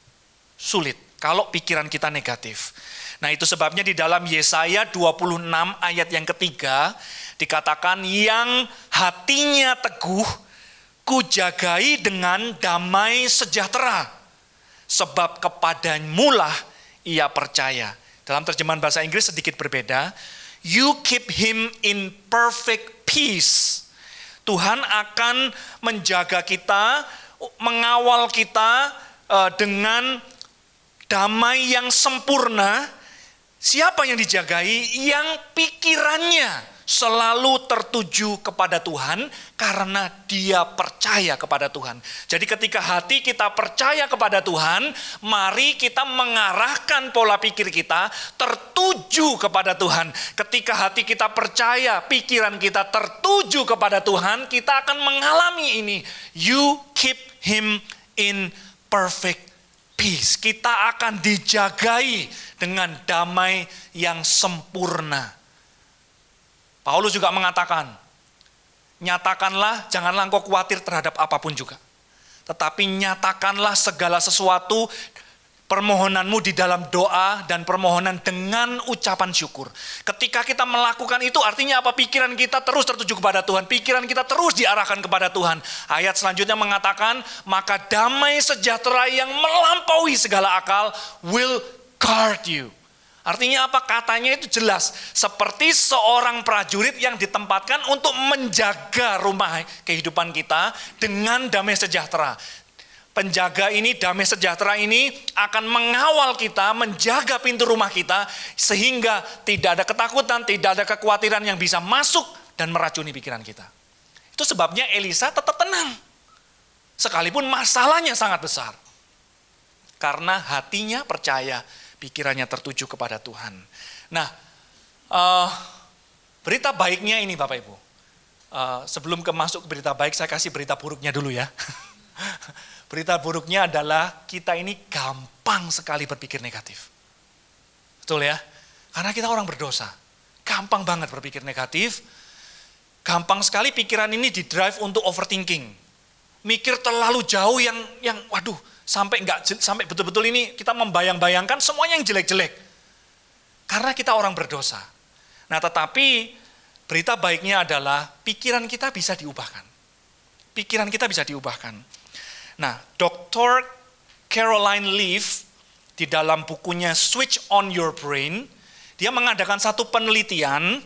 S2: Sulit kalau pikiran kita negatif. Nah, itu sebabnya di dalam Yesaya 26 ayat yang ketiga dikatakan, yang hatinya teguh kujagai dengan damai sejahtera, sebab kepadamulah ia percaya. Dalam terjemahan bahasa Inggris sedikit berbeda. You keep him in perfect peace. Tuhan akan menjaga kita, mengawal kita dengan damai yang sempurna. Siapa yang dijagai? Yang pikirannya selalu tertuju kepada Tuhan karena dia percaya kepada Tuhan. Jadi ketika hati kita percaya kepada Tuhan, mari kita mengarahkan pola pikir kita tertuju kepada Tuhan. Ketika hati kita percaya, pikiran kita tertuju kepada Tuhan, kita akan mengalami ini. You keep him in perfect peace. Kita akan dijagai dengan damai yang sempurna. Paulus juga mengatakan, nyatakanlah, janganlah engkau khawatir terhadap apapun juga. Tetapi nyatakanlah segala sesuatu, permohonanmu di dalam doa dan permohonan dengan ucapan syukur. Ketika kita melakukan itu artinya apa? Pikiran kita terus tertuju kepada Tuhan. Pikiran kita terus diarahkan kepada Tuhan. Ayat selanjutnya mengatakan, maka damai sejahtera yang melampaui segala akal will guard you. Artinya apa? Katanya itu jelas. Seperti seorang prajurit yang ditempatkan untuk menjaga rumah kehidupan kita dengan damai sejahtera. Penjaga ini, damai sejahtera ini akan mengawal kita, menjaga pintu rumah kita, sehingga tidak ada ketakutan, tidak ada kekhawatiran yang bisa masuk dan meracuni pikiran kita. Itu sebabnya Elisa tetap tenang. Sekalipun masalahnya sangat besar. Karena hatinya percaya, pikirannya tertuju kepada Tuhan. Nah, berita baiknya ini Bapak Ibu. Sebelum masuk ke berita baik, saya kasih berita buruknya dulu ya. Berita buruknya adalah kita ini gampang sekali berpikir negatif. Betul ya? Karena kita orang berdosa. Gampang banget berpikir negatif. Gampang sekali pikiran ini didrive untuk overthinking. Mikir terlalu jauh yang waduh, sampai betul-betul ini kita membayang-bayangkan semuanya yang jelek-jelek. Karena kita orang berdosa. Nah, tetapi berita baiknya adalah pikiran kita bisa diubahkan. Pikiran kita bisa diubahkan. Nah, Dr. Caroline Leaf di dalam bukunya Switch on Your Brain, dia mengadakan satu penelitian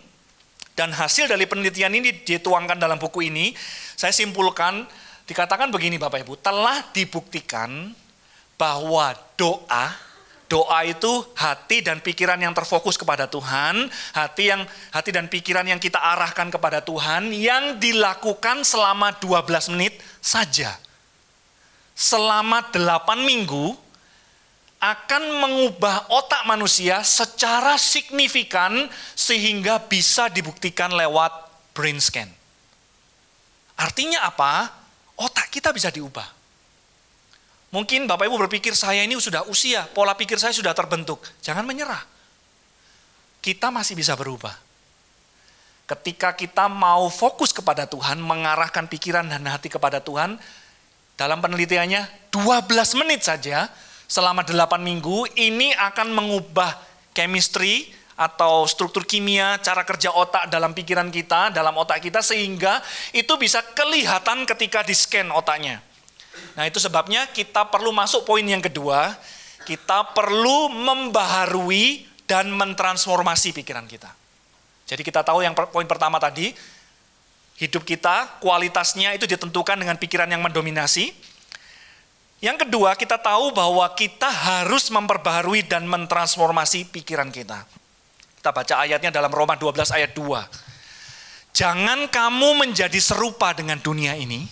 S2: dan hasil dari penelitian ini dituangkan dalam buku ini. Saya simpulkan, dikatakan begini Bapak Ibu, telah dibuktikan bahwa doa itu hati dan pikiran yang terfokus kepada Tuhan, hati dan pikiran yang kita arahkan kepada Tuhan, yang dilakukan selama 12 menit saja. Selama 8 minggu akan mengubah otak manusia secara signifikan sehingga bisa dibuktikan lewat brain scan. Artinya apa? Otak kita bisa diubah. Mungkin Bapak Ibu berpikir saya ini sudah usia, pola pikir saya sudah terbentuk. Jangan menyerah. Kita masih bisa berubah. Ketika kita mau fokus kepada Tuhan, mengarahkan pikiran dan hati kepada Tuhan, dalam penelitiannya 12 menit saja selama 8 minggu ini akan mengubah chemistry atau struktur kimia, cara kerja otak dalam pikiran kita, dalam otak kita, sehingga itu bisa kelihatan ketika di-scan otaknya. Nah, itu sebabnya kita perlu masuk poin yang kedua, kita perlu membaharui dan mentransformasi pikiran kita. Jadi kita tahu yang poin pertama tadi, hidup kita kualitasnya itu ditentukan dengan pikiran yang mendominasi. Yang kedua, kita tahu bahwa kita harus memperbaharui dan mentransformasi pikiran kita. Kita baca ayatnya dalam Roma 12 ayat 2. Jangan kamu menjadi serupa dengan dunia ini,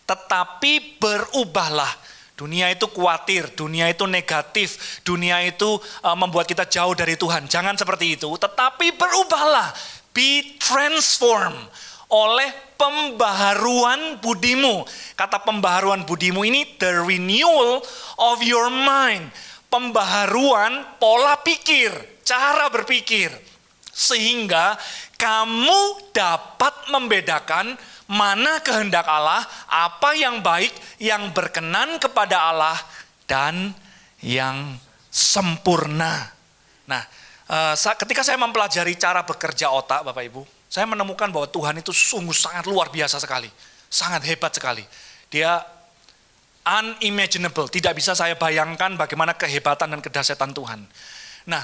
S2: tetapi berubahlah. Dunia itu khawatir, dunia itu negatif, dunia itu membuat kita jauh dari Tuhan. Jangan seperti itu, tetapi berubahlah. Be transformed oleh pembaharuan budimu. Kata pembaharuan budimu ini the renewal of your mind. Pembaharuan pola pikir, cara berpikir. Sehingga kamu dapat membedakan mana kehendak Allah, apa yang baik, yang berkenan kepada Allah, dan yang sempurna. Nah, ketika saya mempelajari cara bekerja otak, Bapak Ibu, saya menemukan bahwa Tuhan itu sungguh sangat luar biasa sekali. Sangat hebat sekali. Dia unimaginable, tidak bisa saya bayangkan bagaimana kehebatan dan kedahsyatan Tuhan. Nah,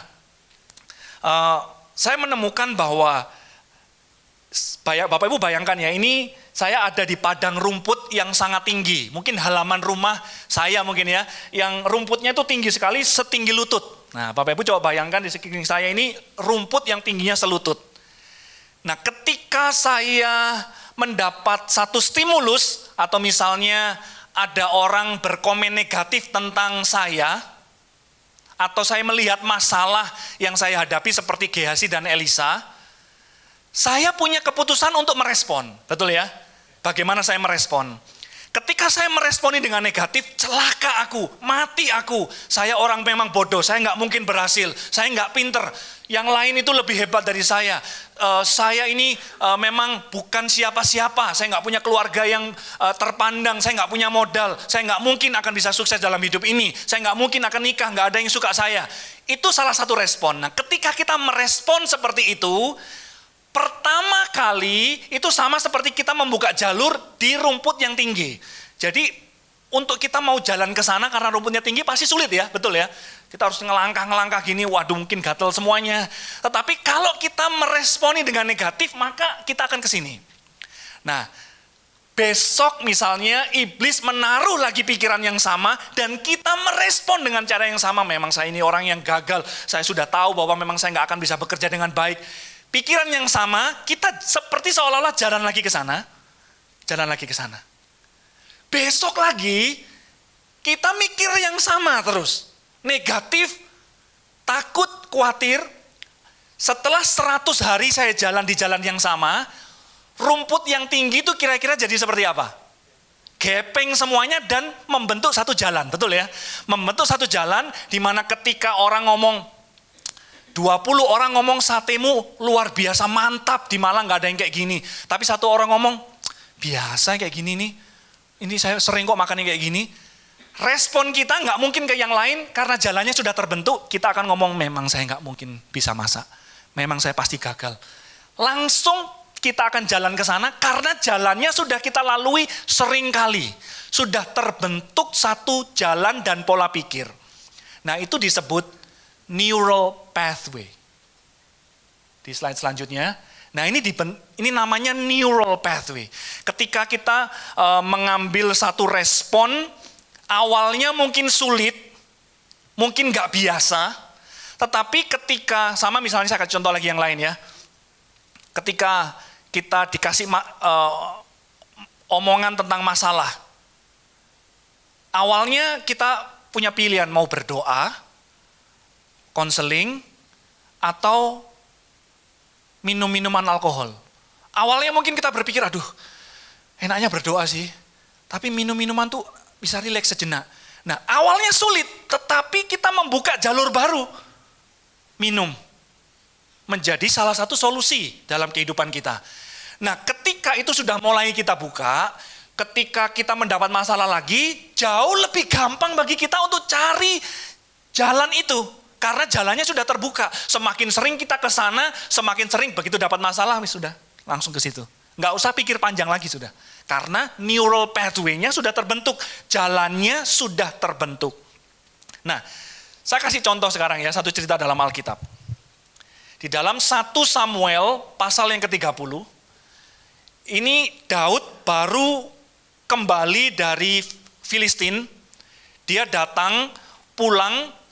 S2: saya menemukan bahwa Bapak Ibu bayangkan ya, ini saya ada di padang rumput yang sangat tinggi. Mungkin halaman rumah saya mungkin ya, yang rumputnya itu tinggi sekali, setinggi lutut. Nah, Bapak Ibu coba bayangkan di sekeliling saya ini rumput yang tingginya selutut. Nah, ketika saya mendapat satu stimulus, atau misalnya ada orang berkomen negatif tentang saya, atau saya melihat masalah yang saya hadapi seperti Gehazi dan Elisa, saya punya keputusan untuk merespon, betul ya? Bagaimana saya merespon? Ketika saya meresponi dengan negatif, celaka aku, mati aku. Saya orang memang bodoh, saya nggak mungkin berhasil, saya nggak pinter. Yang lain itu lebih hebat dari saya. Saya ini memang bukan siapa-siapa, saya nggak punya keluarga yang terpandang, saya nggak punya modal, saya nggak mungkin akan bisa sukses dalam hidup ini, saya nggak mungkin akan nikah, nggak ada yang suka saya. Itu salah satu respon. Nah, ketika kita merespon seperti itu, pertama kali itu sama seperti kita membuka jalur di rumput yang tinggi. Jadi untuk kita mau jalan ke sana karena rumputnya tinggi pasti sulit ya, betul ya. Kita harus ngelangkah gini, waduh mungkin gatel semuanya. Tetapi kalau kita meresponi dengan negatif, maka kita akan ke sini. Nah, besok misalnya iblis menaruh lagi pikiran yang sama dan kita merespon dengan cara yang sama. Memang saya ini orang yang gagal, saya sudah tahu bahwa memang saya nggak akan bisa bekerja dengan baik. Pikiran yang sama, kita seperti seolah-olah jalan lagi ke sana. Besok lagi, kita mikir yang sama terus. Negatif, takut, khawatir. Setelah 100 hari saya jalan di jalan yang sama, rumput yang tinggi itu kira-kira jadi seperti apa? Gepeng semuanya dan membentuk satu jalan, betul ya? Membentuk satu jalan di mana ketika orang ngomong, 20 orang ngomong satemu luar biasa, mantap, di Malang gak ada yang kayak gini. Tapi satu orang ngomong, biasa kayak gini nih, ini saya sering kok makan kayak gini. Respon kita gak mungkin ke yang lain, karena jalannya sudah terbentuk, kita akan ngomong, memang saya gak mungkin bisa masak. Memang saya pasti gagal. Langsung kita akan jalan ke sana, karena jalannya sudah kita lalui sering kali. Sudah terbentuk satu jalan dan pola pikir. Nah, itu disebut neural pathway. Di slide selanjutnya. Nah, ini namanya neural pathway. Ketika kita mengambil satu respon, awalnya mungkin sulit, mungkin nggak biasa, tetapi ketika, sama misalnya saya kasih contoh lagi yang lain ya. Ketika kita dikasih omongan tentang masalah, awalnya kita punya pilihan mau berdoa, konseling, atau minum minuman alkohol. Awalnya mungkin kita berpikir, aduh enaknya berdoa sih, tapi minum minuman tuh bisa rileks sejenak. Nah, awalnya sulit, tetapi kita membuka jalur baru. Minum menjadi salah satu solusi dalam kehidupan kita. Nah, ketika itu sudah mulai kita buka, ketika kita mendapat masalah lagi, jauh lebih gampang bagi kita untuk cari jalan itu. Karena jalannya sudah terbuka. Semakin sering kita ke sana, semakin sering begitu dapat masalah, sudah langsung ke situ. Nggak usah pikir panjang lagi sudah. Karena neural pathway-nya sudah terbentuk. Jalannya sudah terbentuk. Nah, saya kasih contoh sekarang ya, satu cerita dalam Alkitab. Di dalam 1 Samuel pasal yang ke-30, ini Daud baru kembali dari Filistin. Dia datang, pulang,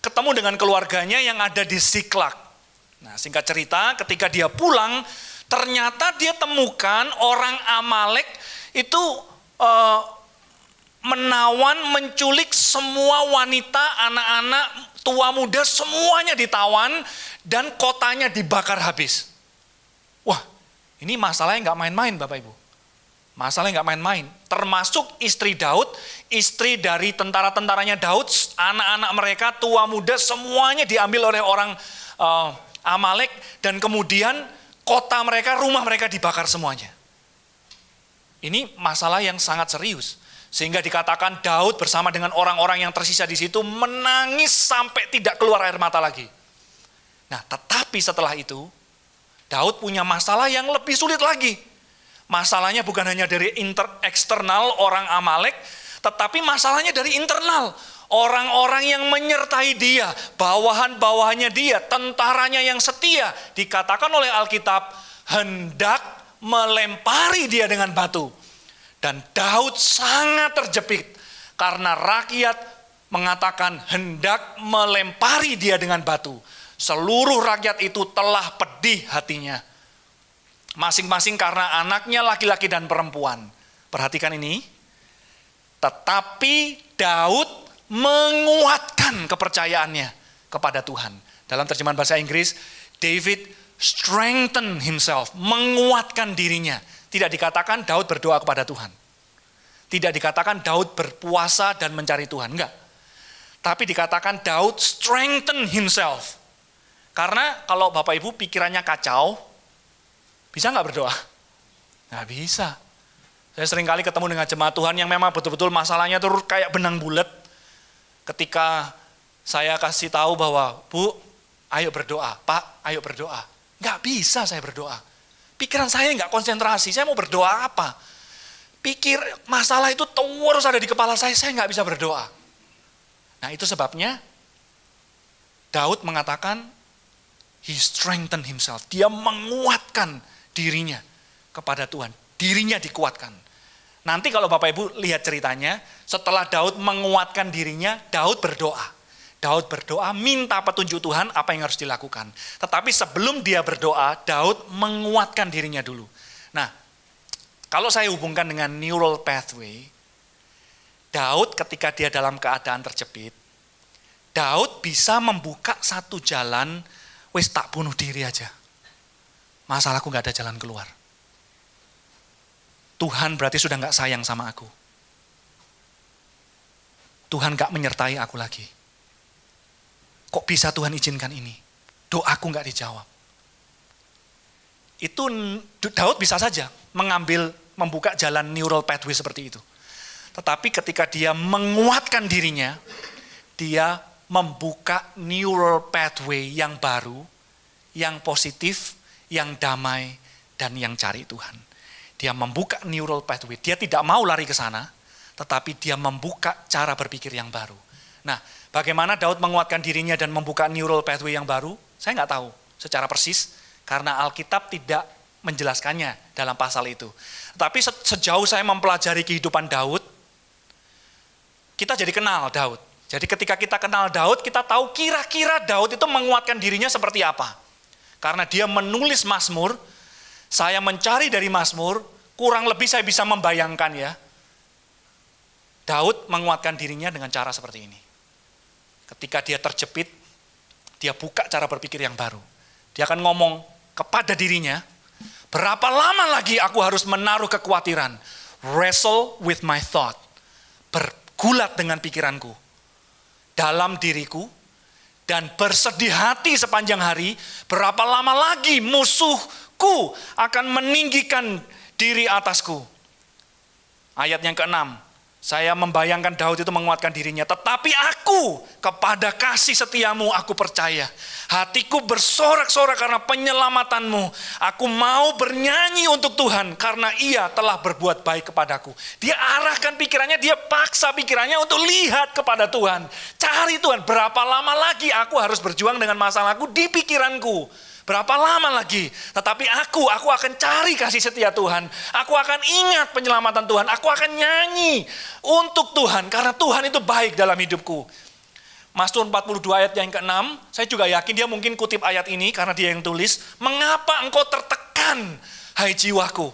S2: ketemu dengan keluarganya yang ada di Siklag. Nah, singkat cerita, ketika dia pulang, ternyata dia temukan orang Amalek itu menawan, menculik semua wanita, anak-anak, tua muda, semuanya ditawan, dan kotanya dibakar habis. Wah, ini masalahnya nggak main-main Bapak Ibu. Masalahnya nggak main-main, termasuk istri Daud, istri dari tentara-tentaranya Daud, anak-anak mereka, tua muda, semuanya diambil oleh orang Amalek, dan kemudian kota mereka, rumah mereka dibakar semuanya. Ini masalah yang sangat serius. Sehingga dikatakan Daud bersama dengan orang-orang yang tersisa di situ menangis sampai tidak keluar air mata lagi. Nah, tetapi setelah itu Daud punya masalah yang lebih sulit lagi. Masalahnya bukan hanya dari eksternal orang Amalek, tetapi masalahnya dari internal. Orang-orang yang menyertai dia, bawahan-bawahannya dia, tentaranya yang setia, dikatakan oleh Alkitab hendak melempari dia dengan batu. Dan Daud sangat terjepit karena rakyat mengatakan hendak melempari dia dengan batu. Seluruh rakyat itu telah pedih hatinya. Masing-masing karena anaknya laki-laki dan perempuan. Perhatikan ini. Tetapi Daud menguatkan kepercayaannya kepada Tuhan. Dalam terjemahan bahasa Inggris, David strengthen himself, menguatkan dirinya. Tidak dikatakan Daud berdoa kepada Tuhan. Tidak dikatakan Daud berpuasa dan mencari Tuhan, enggak. Tapi dikatakan Daud strengthen himself. Karena kalau Bapak Ibu pikirannya kacau, bisa enggak berdoa? Nggak bisa. Saya sering kali ketemu dengan jemaat Tuhan yang memang betul-betul masalahnya tuh kayak benang bulat. Ketika saya kasih tahu bahwa, Bu, ayo berdoa, Pak, ayo berdoa. Nggak bisa saya berdoa. Pikiran saya nggak konsentrasi, saya mau berdoa apa? Pikir masalah itu terus ada di kepala saya nggak bisa berdoa. Nah itu sebabnya Daud mengatakan, he strengthened himself. Dia menguatkan dirinya kepada Tuhan. Dirinya dikuatkan. Nanti kalau Bapak Ibu lihat ceritanya, setelah Daud menguatkan dirinya, Daud berdoa. Daud berdoa minta petunjuk Tuhan apa yang harus dilakukan. Tetapi sebelum dia berdoa, Daud menguatkan dirinya dulu. Nah, kalau saya hubungkan dengan neural pathway, Daud ketika dia dalam keadaan terjepit, Daud bisa membuka satu jalan, wis tak bunuh diri aja. Masalahku gak ada jalan keluar. Tuhan berarti sudah gak sayang sama aku. Tuhan gak menyertai aku lagi. Kok bisa Tuhan izinkan ini? Doaku gak dijawab. Itu Daud bisa saja membuka jalan neural pathway seperti itu. Tetapi ketika dia menguatkan dirinya, dia membuka neural pathway yang baru, yang positif, yang damai, dan yang cari Tuhan. Dia membuka neural pathway. Dia tidak mau lari ke sana, tetapi dia membuka cara berpikir yang baru. Nah, bagaimana Daud menguatkan dirinya dan membuka neural pathway yang baru? Saya nggak tahu secara persis, karena Alkitab tidak menjelaskannya dalam pasal itu. Tapi sejauh saya mempelajari kehidupan Daud, kita jadi kenal Daud. Jadi ketika kita kenal Daud, kita tahu kira-kira Daud itu menguatkan dirinya seperti apa. Karena dia menulis Mazmur, saya mencari dari Mazmur, kurang lebih saya bisa membayangkan ya. Daud menguatkan dirinya dengan cara seperti ini. Ketika dia terjepit, dia buka cara berpikir yang baru. Dia akan ngomong kepada dirinya, berapa lama lagi aku harus menaruh kekhawatiran? Wrestle with my thought. Bergulat dengan pikiranku. Dalam diriku. Dan bersedih hati sepanjang hari. Berapa lama lagi musuhku akan meninggikan diri atasku. Ayat yang ke-6. Saya membayangkan Daud itu menguatkan dirinya. Tetapi aku kepada kasih setiamu aku percaya. Hatiku bersorak-sorak karena penyelamatanmu. Aku mau bernyanyi untuk Tuhan karena ia telah berbuat baik kepadaku. Dia arahkan pikirannya, dia paksa pikirannya untuk lihat kepada Tuhan. Cari Tuhan, berapa lama lagi aku harus berjuang dengan masalahku di pikiranku. Berapa lama lagi? Tetapi aku akan cari kasih setia Tuhan. Aku akan ingat penyelamatan Tuhan. Aku akan nyanyi untuk Tuhan. Karena Tuhan itu baik dalam hidupku. Mazmur 42 ayat yang ke-6. Saya juga yakin dia mungkin kutip ayat ini karena dia yang tulis. Mengapa engkau tertekan, hai jiwaku?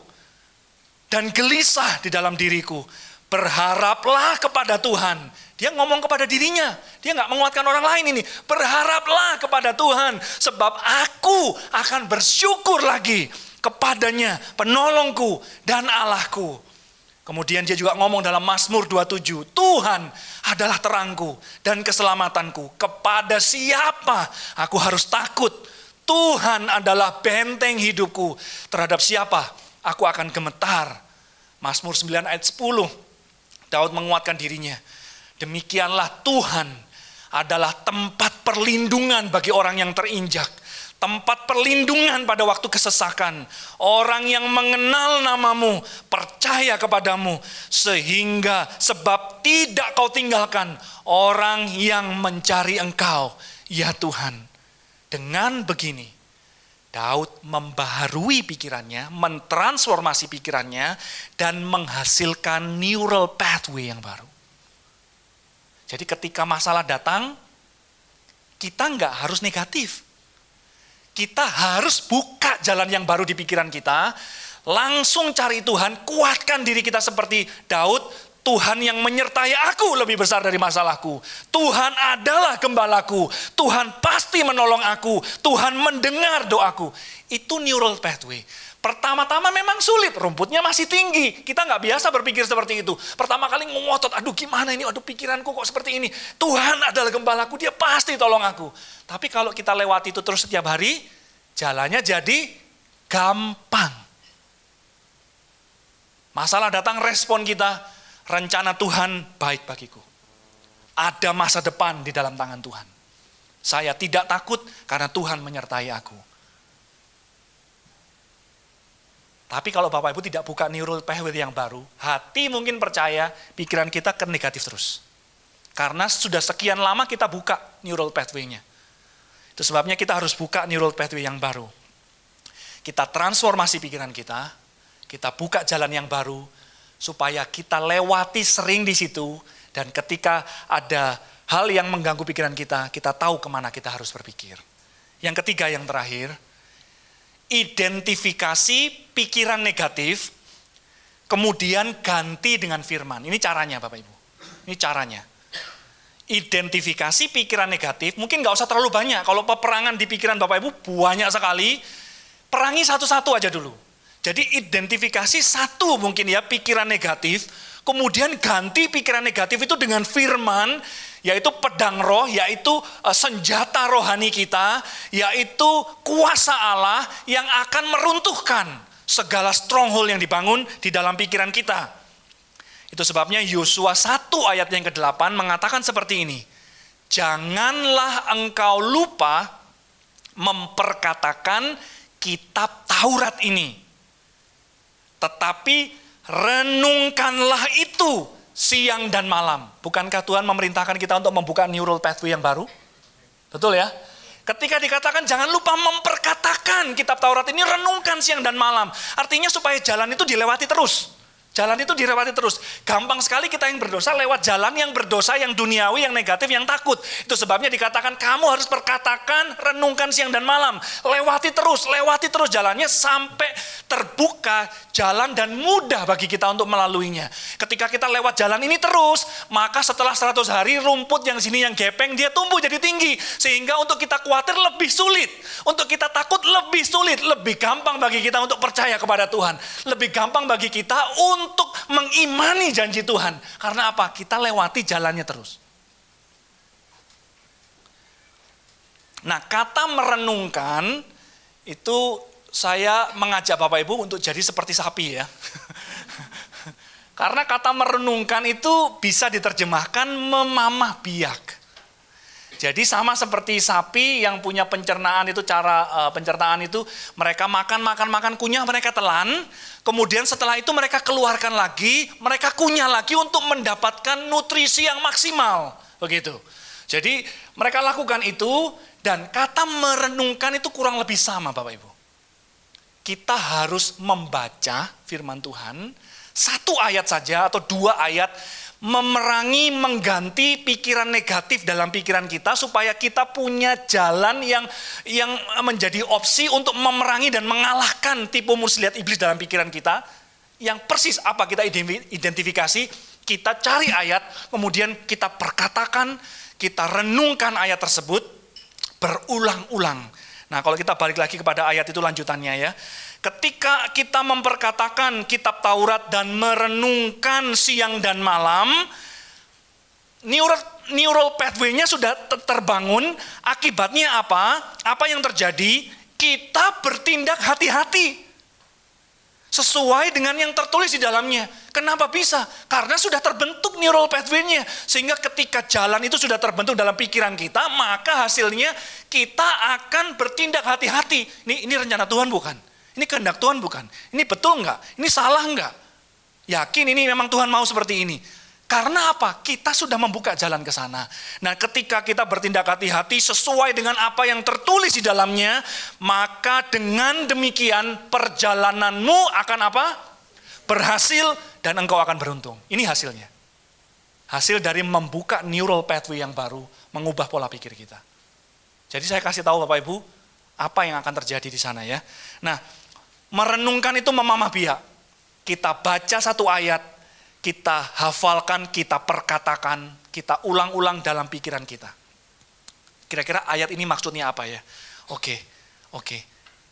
S2: Dan gelisah di dalam diriku. Berharaplah kepada Tuhan. Dia ngomong kepada dirinya. Dia gak menguatkan orang lain ini. Berharaplah kepada Tuhan. Sebab aku akan bersyukur lagi kepadanya, penolongku dan Allahku. Kemudian dia juga ngomong dalam Mazmur 27. Tuhan adalah terangku dan keselamatanku. Kepada siapa aku harus takut? Tuhan adalah benteng hidupku. Terhadap siapa aku akan gemetar. Mazmur 9 ayat 10. Daud menguatkan dirinya. Demikianlah Tuhan adalah tempat perlindungan bagi orang yang terinjak. Tempat perlindungan pada waktu kesesakan. Orang yang mengenal namamu, percaya kepadamu, sehingga sebab tidak kau tinggalkan orang yang mencari engkau, ya Tuhan. Dengan begini, Daud membaharui pikirannya, mentransformasi pikirannya, dan menghasilkan neural pathway yang baru. Jadi ketika masalah datang, kita nggak harus negatif. Kita harus buka jalan yang baru di pikiran kita, langsung cari Tuhan, kuatkan diri kita seperti Daud. Tuhan yang menyertai aku lebih besar dari masalahku. Tuhan adalah gembalaku. Tuhan pasti menolong aku. Tuhan mendengar doaku. Itu neural pathway. Pertama-tama memang sulit, rumputnya masih tinggi. Kita nggak biasa berpikir seperti itu. Pertama kali ngotot, aduh gimana ini, aduh pikiranku kok seperti ini. Tuhan adalah gembalaku, dia pasti tolong aku. Tapi kalau kita lewati itu terus setiap hari, jalannya jadi gampang. Masalah datang, respon kita, rencana Tuhan baik bagiku. Ada masa depan di dalam tangan Tuhan. Saya tidak takut karena Tuhan menyertai aku. Tapi kalau Bapak Ibu tidak buka neural pathway yang baru, hati mungkin percaya, pikiran kita ke negatif terus. Karena sudah sekian lama kita buka neural pathway-nya. Itu sebabnya kita harus buka neural pathway yang baru. Kita transformasi pikiran kita buka jalan yang baru, supaya kita lewati sering di situ, dan ketika ada hal yang mengganggu pikiran kita tahu kemana kita harus berpikir. Yang ketiga, yang terakhir, identifikasi pikiran negatif, kemudian ganti dengan firman. Ini caranya Bapak Ibu, ini caranya. Identifikasi pikiran negatif, mungkin gak usah terlalu banyak, kalau peperangan di pikiran Bapak Ibu banyak sekali, perangi satu-satu aja dulu. Jadi identifikasi satu mungkin ya pikiran negatif, kemudian ganti pikiran negatif itu dengan firman, yaitu pedang roh, yaitu senjata rohani kita, yaitu kuasa Allah yang akan meruntuhkan segala stronghold yang dibangun di dalam pikiran kita. Itu sebabnya Yosua 1 ayat yang ke-8 mengatakan seperti ini. Janganlah engkau lupa memperkatakan kitab Taurat ini. Tetapi renungkanlah itu siang dan malam. Bukankah Tuhan memerintahkan kita untuk membuka neural pathway yang baru? Betul ya? Ketika dikatakan jangan lupa memperkatakan kitab Taurat ini, renungkan siang dan malam. Artinya supaya jalan itu dilewati terus. Jalan itu dilewati terus. Gampang sekali kita yang berdosa lewat jalan yang berdosa, yang duniawi, yang negatif, yang takut. Itu sebabnya dikatakan kamu harus perkatakan, renungkan siang dan malam. Lewati terus jalannya sampai terbuka jalan dan mudah bagi kita untuk melaluinya. Ketika kita lewat jalan ini terus, maka setelah 100 hari rumput yang sini yang gepeng dia tumbuh jadi tinggi. Sehingga untuk kita khawatir lebih sulit. Untuk kita takut lebih sulit. Lebih gampang bagi kita untuk percaya kepada Tuhan. Lebih gampang bagi kita untuk mengimani janji Tuhan. Karena apa? Kita lewati jalannya terus. Nah, kata merenungkan itu saya mengajak Bapak Ibu untuk jadi seperti sapi ya. Karena kata merenungkan itu bisa diterjemahkan memamah biak. Jadi sama seperti sapi yang punya pencernaan itu, cara pencernaan itu mereka makan, kunyah, mereka telan. Kemudian setelah itu mereka keluarkan lagi, mereka kunyah lagi untuk mendapatkan nutrisi yang maksimal. Begitu. Jadi mereka lakukan itu, dan kata merenungkan itu kurang lebih sama Bapak Ibu. Kita harus membaca firman Tuhan, 1 ayat saja atau 2 ayat, memerangi, mengganti pikiran negatif dalam pikiran kita supaya kita punya jalan yang menjadi opsi untuk memerangi dan mengalahkan tipu muslihat iblis dalam pikiran kita. Yang persis apa kita identifikasi, kita cari ayat, kemudian kita perkatakan, kita renungkan ayat tersebut berulang-ulang. Nah, kalau kita balik lagi kepada ayat itu lanjutannya ya. Ketika kita memperkatakan kitab Taurat dan merenungkan siang dan malam, neural pathway-nya sudah terbangun, akibatnya apa? Apa yang terjadi? Kita bertindak hati-hati sesuai dengan yang tertulis di dalamnya. Kenapa bisa? Karena sudah terbentuk neural pathway-nya. Sehingga ketika jalan itu sudah terbentuk dalam pikiran kita, maka hasilnya kita akan bertindak hati-hati. Ini rencana Tuhan bukan? Ini kehendak Tuhan bukan? Ini betul enggak? Ini salah enggak? Yakin ini memang Tuhan mau seperti ini. Karena apa? Kita sudah membuka jalan ke sana. Nah, ketika kita bertindak hati-hati sesuai dengan apa yang tertulis di dalamnya, maka dengan demikian perjalananmu akan apa? Berhasil dan engkau akan beruntung. Ini hasilnya. Hasil dari membuka neural pathway yang baru, mengubah pola pikir kita. Jadi saya kasih tahu Bapak Ibu, apa yang akan terjadi di sana ya. Nah, merenungkan itu memamah biak. Kita baca satu ayat, kita hafalkan, kita perkatakan, kita ulang-ulang dalam pikiran kita. Kira-kira ayat ini maksudnya apa ya? Oke.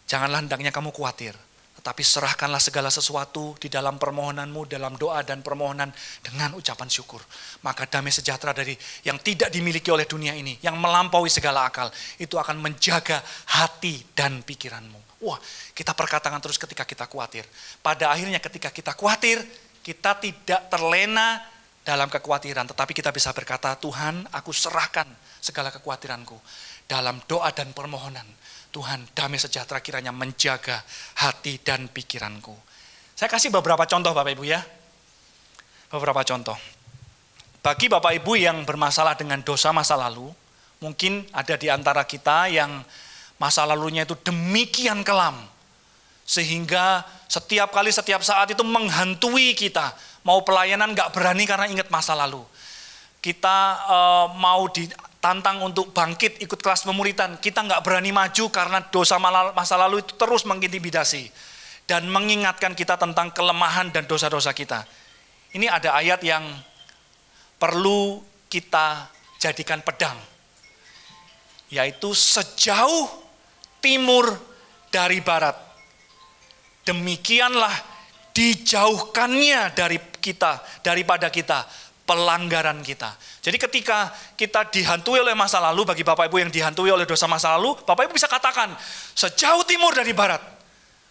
S2: Janganlah hendaknya kamu khawatir, tetapi serahkanlah segala sesuatu di dalam permohonanmu, dalam doa dan permohonan dengan ucapan syukur. Maka damai sejahtera dari yang tidak dimiliki oleh dunia ini, yang melampaui segala akal, itu akan menjaga hati dan pikiranmu. Wah, kita perkatakan terus ketika kita khawatir. Pada akhirnya ketika kita khawatir, kita tidak terlena dalam kekhawatiran, tetapi kita bisa berkata, Tuhan, aku serahkan segala kekhawatiranku dalam doa dan permohonan. Tuhan, damai sejahtera kiranya menjaga hati dan pikiranku. Saya kasih beberapa contoh Bapak Ibu ya. Beberapa contoh. Bagi Bapak Ibu yang bermasalah dengan dosa masa lalu, mungkin ada di antara kita yang masa lalunya itu demikian kelam, sehingga setiap kali, setiap saat itu menghantui kita. Mau pelayanan gak berani karena ingat masa lalu. Kita mau ditantang untuk bangkit ikut kelas pemuritan. Kita gak berani maju karena dosa masa lalu itu terus mengintimidasi. Dan mengingatkan kita tentang kelemahan dan dosa-dosa kita. Ini ada ayat yang perlu kita jadikan pedang. Yaitu sejauh timur dari barat, demikianlah dijauhkannya daripada kita pelanggaran kita. Jadi ketika kita dihantui oleh masa lalu, bagi Bapak Ibu yang dihantui oleh dosa masa lalu, Bapak Ibu bisa katakan, sejauh timur dari barat,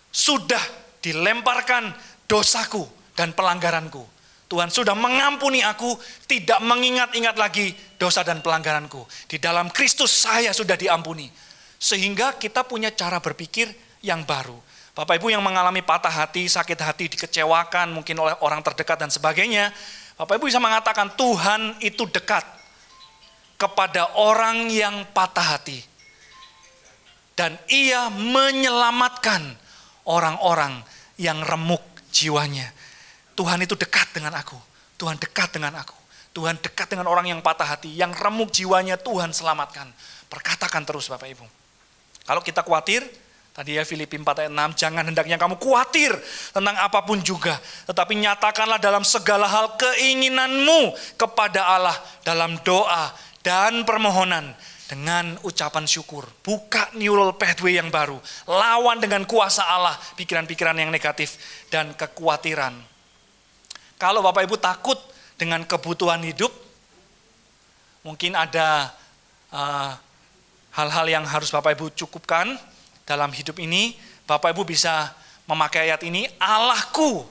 S2: sudah dilemparkan dosaku dan pelanggaranku. Tuhan sudah mengampuni aku, tidak mengingat-ingat lagi dosa dan pelanggaranku. Di dalam Kristus saya sudah diampuni. Sehingga kita punya cara berpikir yang baru. Bapak Ibu yang mengalami patah hati, sakit hati, dikecewakan mungkin oleh orang terdekat dan sebagainya, Bapak Ibu bisa mengatakan Tuhan itu dekat kepada orang yang patah hati. Dan ia menyelamatkan orang-orang yang remuk jiwanya. Tuhan itu dekat dengan aku. Tuhan dekat dengan aku. Tuhan dekat dengan orang yang patah hati, yang remuk jiwanya Tuhan selamatkan. Perkatakan terus Bapak Ibu. Kalau kita khawatir, tadi ya Filipi 4 ayat 6, jangan hendaknya kamu khawatir tentang apapun juga. Tetapi nyatakanlah dalam segala hal keinginanmu kepada Allah dalam doa dan permohonan dengan ucapan syukur. Buka neural pathway yang baru. Lawan dengan kuasa Allah pikiran-pikiran yang negatif dan kekhawatiran. Kalau Bapak Ibu takut dengan kebutuhan hidup, mungkin ada hal-hal yang harus Bapak Ibu cukupkan dalam hidup ini. Bapak Ibu bisa memakai ayat ini, Allahku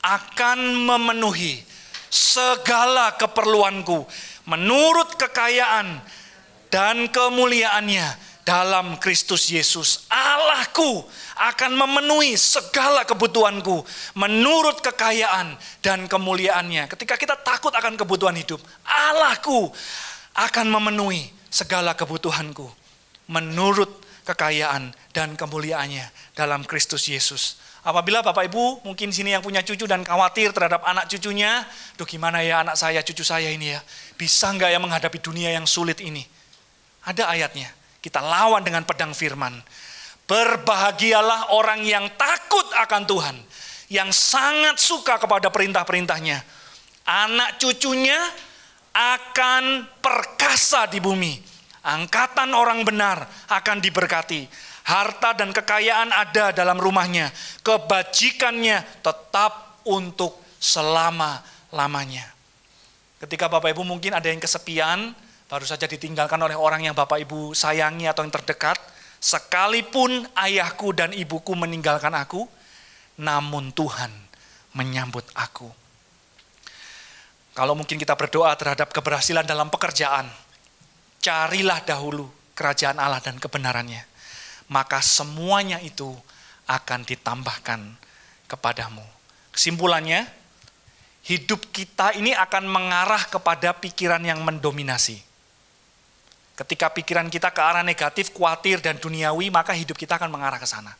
S2: akan memenuhi segala keperluanku menurut kekayaan dan kemuliaannya dalam Kristus Yesus. Allahku akan memenuhi segala kebutuhanku menurut kekayaan dan kemuliaannya. Ketika kita takut akan kebutuhan hidup, Allahku akan memenuhi segala kebutuhanku menurut kekayaan dan kemuliaannya dalam Kristus Yesus. Apabila Bapak Ibu mungkin sini yang punya cucu dan khawatir terhadap anak cucunya, duh gimana ya anak saya, cucu saya ini ya, bisa nggak ya menghadapi dunia yang sulit ini? Ada ayatnya, kita lawan dengan pedang firman. Berbahagialah orang yang takut akan Tuhan, yang sangat suka kepada perintah-perintahnya. Anak cucunya akan perkasa di bumi. Angkatan orang benar akan diberkati. Harta dan kekayaan ada dalam rumahnya. Kebajikannya tetap untuk selama-lamanya. Ketika Bapak Ibu mungkin ada yang kesepian, baru saja ditinggalkan oleh orang yang Bapak Ibu sayangi atau yang terdekat, sekalipun ayahku dan ibuku meninggalkan aku, namun Tuhan menyambut aku. Kalau mungkin kita berdoa terhadap keberhasilan dalam pekerjaan, carilah dahulu kerajaan Allah dan kebenarannya, maka semuanya itu akan ditambahkan kepadamu. Kesimpulannya, hidup kita ini akan mengarah kepada pikiran yang mendominasi. Ketika pikiran kita ke arah negatif, khawatir dan duniawi, maka hidup kita akan mengarah ke sana.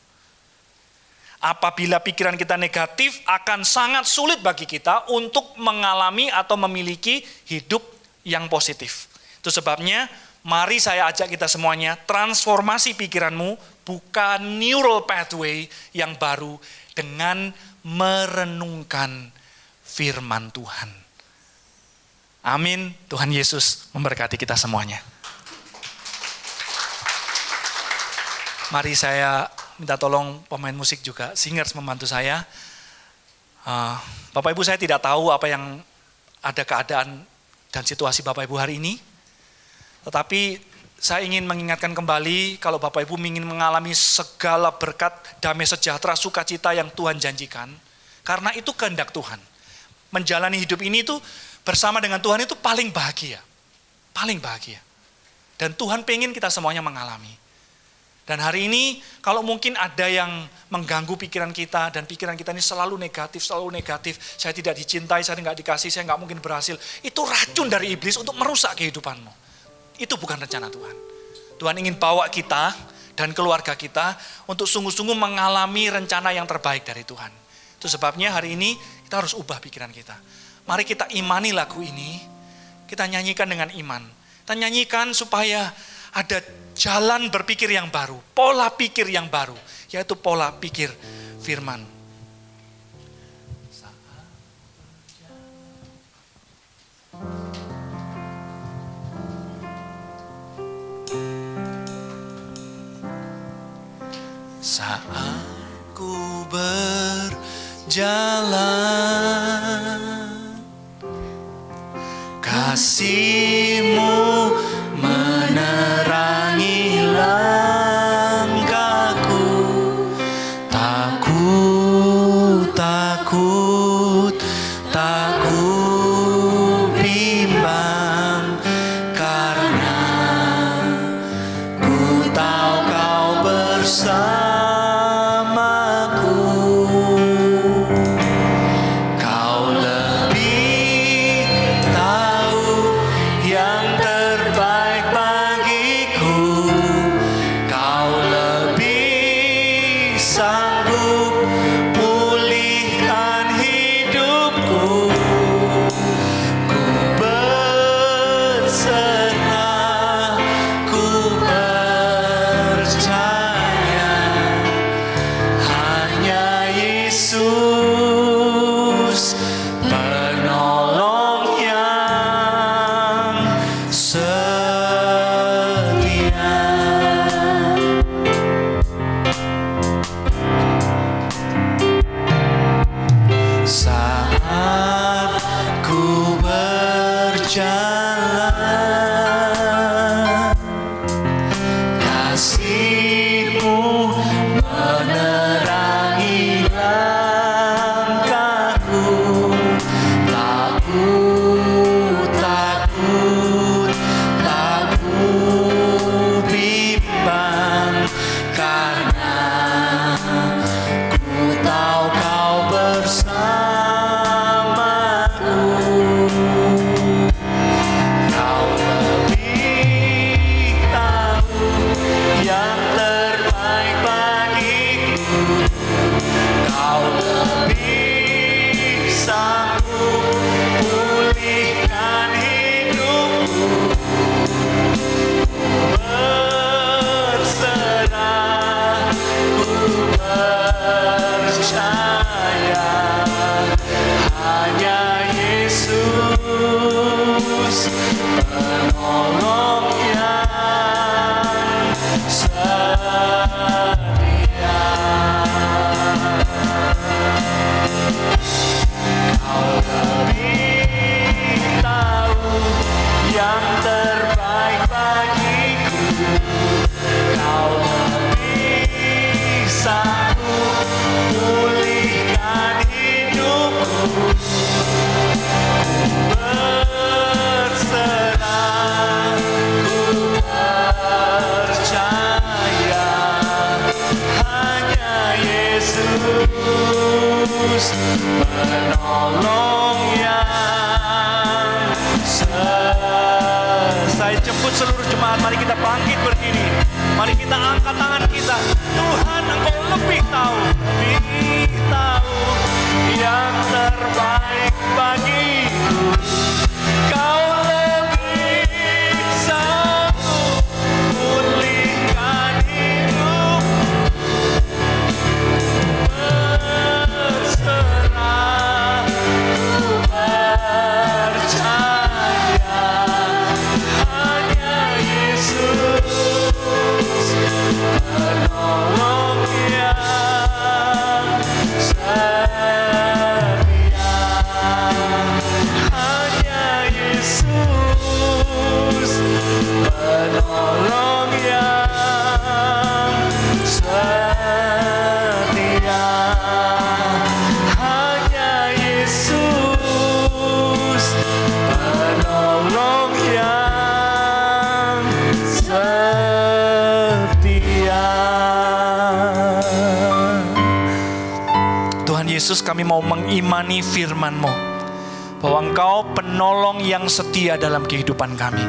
S2: Apabila pikiran kita negatif, akan sangat sulit bagi kita untuk mengalami atau memiliki hidup yang positif. Itu sebabnya, mari saya ajak kita semuanya, transformasi pikiranmu, buka neural pathway yang baru dengan merenungkan firman Tuhan. Amin. Tuhan Yesus memberkati kita semuanya. Mari saya minta tolong pemain musik juga, singers membantu saya. Bapak Ibu, saya tidak tahu apa yang ada keadaan dan situasi Bapak Ibu hari ini. Tetapi saya ingin mengingatkan kembali kalau Bapak Ibu ingin mengalami segala berkat, damai sejahtera, sukacita yang Tuhan janjikan. Karena itu kehendak Tuhan. Menjalani hidup ini itu bersama dengan Tuhan itu paling bahagia. Paling bahagia. Dan Tuhan pengen kita semuanya mengalami. Dan hari ini kalau mungkin ada yang mengganggu pikiran kita dan pikiran kita ini selalu negatif, saya tidak dicintai, saya tidak dikasih, saya nggak mungkin berhasil. Itu racun dari iblis untuk merusak kehidupanmu. Itu bukan rencana Tuhan. Tuhan ingin bawa kita dan keluarga kita untuk sungguh-sungguh mengalami rencana yang terbaik dari Tuhan. Itu sebabnya hari ini kita harus ubah pikiran kita. Mari kita imani lagu ini, kita nyanyikan dengan iman. Kita nyanyikan supaya ada jalan berpikir yang baru, pola pikir yang baru, yaitu pola pikir firman. Saat ku berjalan, kasih-Mu menerangi langkahku. Takut, tak ku bimbang, karena ku tahu Kau bersamaku. Kau lebih tahu yang terbaik bagiku. Kau lebih sanggup pulihkan hidupku. Ku berserah, ku percaya, hanya Yesus penolong yang setia. Saat ku berjalan, kasih-Mu menerangi langkahku. Takut, tak ku bimbang, karena ku tahu Kau bersamaku. seluruh jemaat, mari kita bangkit berdiri. Mari kita angkat tangan kita. Tuhan, Engkau lebih tahu yang terbaik bagiku. Kau lebih sanggup pulihkan hidup. Berserah, ku percaya hanya Yesus penolong yang setia. Hanya Yesus penolong yang setia. Hanya Yesus penolong yang setia. Tuhan Yesus, kami mau mengimani firman-Mu bahwa Engkau penolong yang setia dalam kehidupan kami.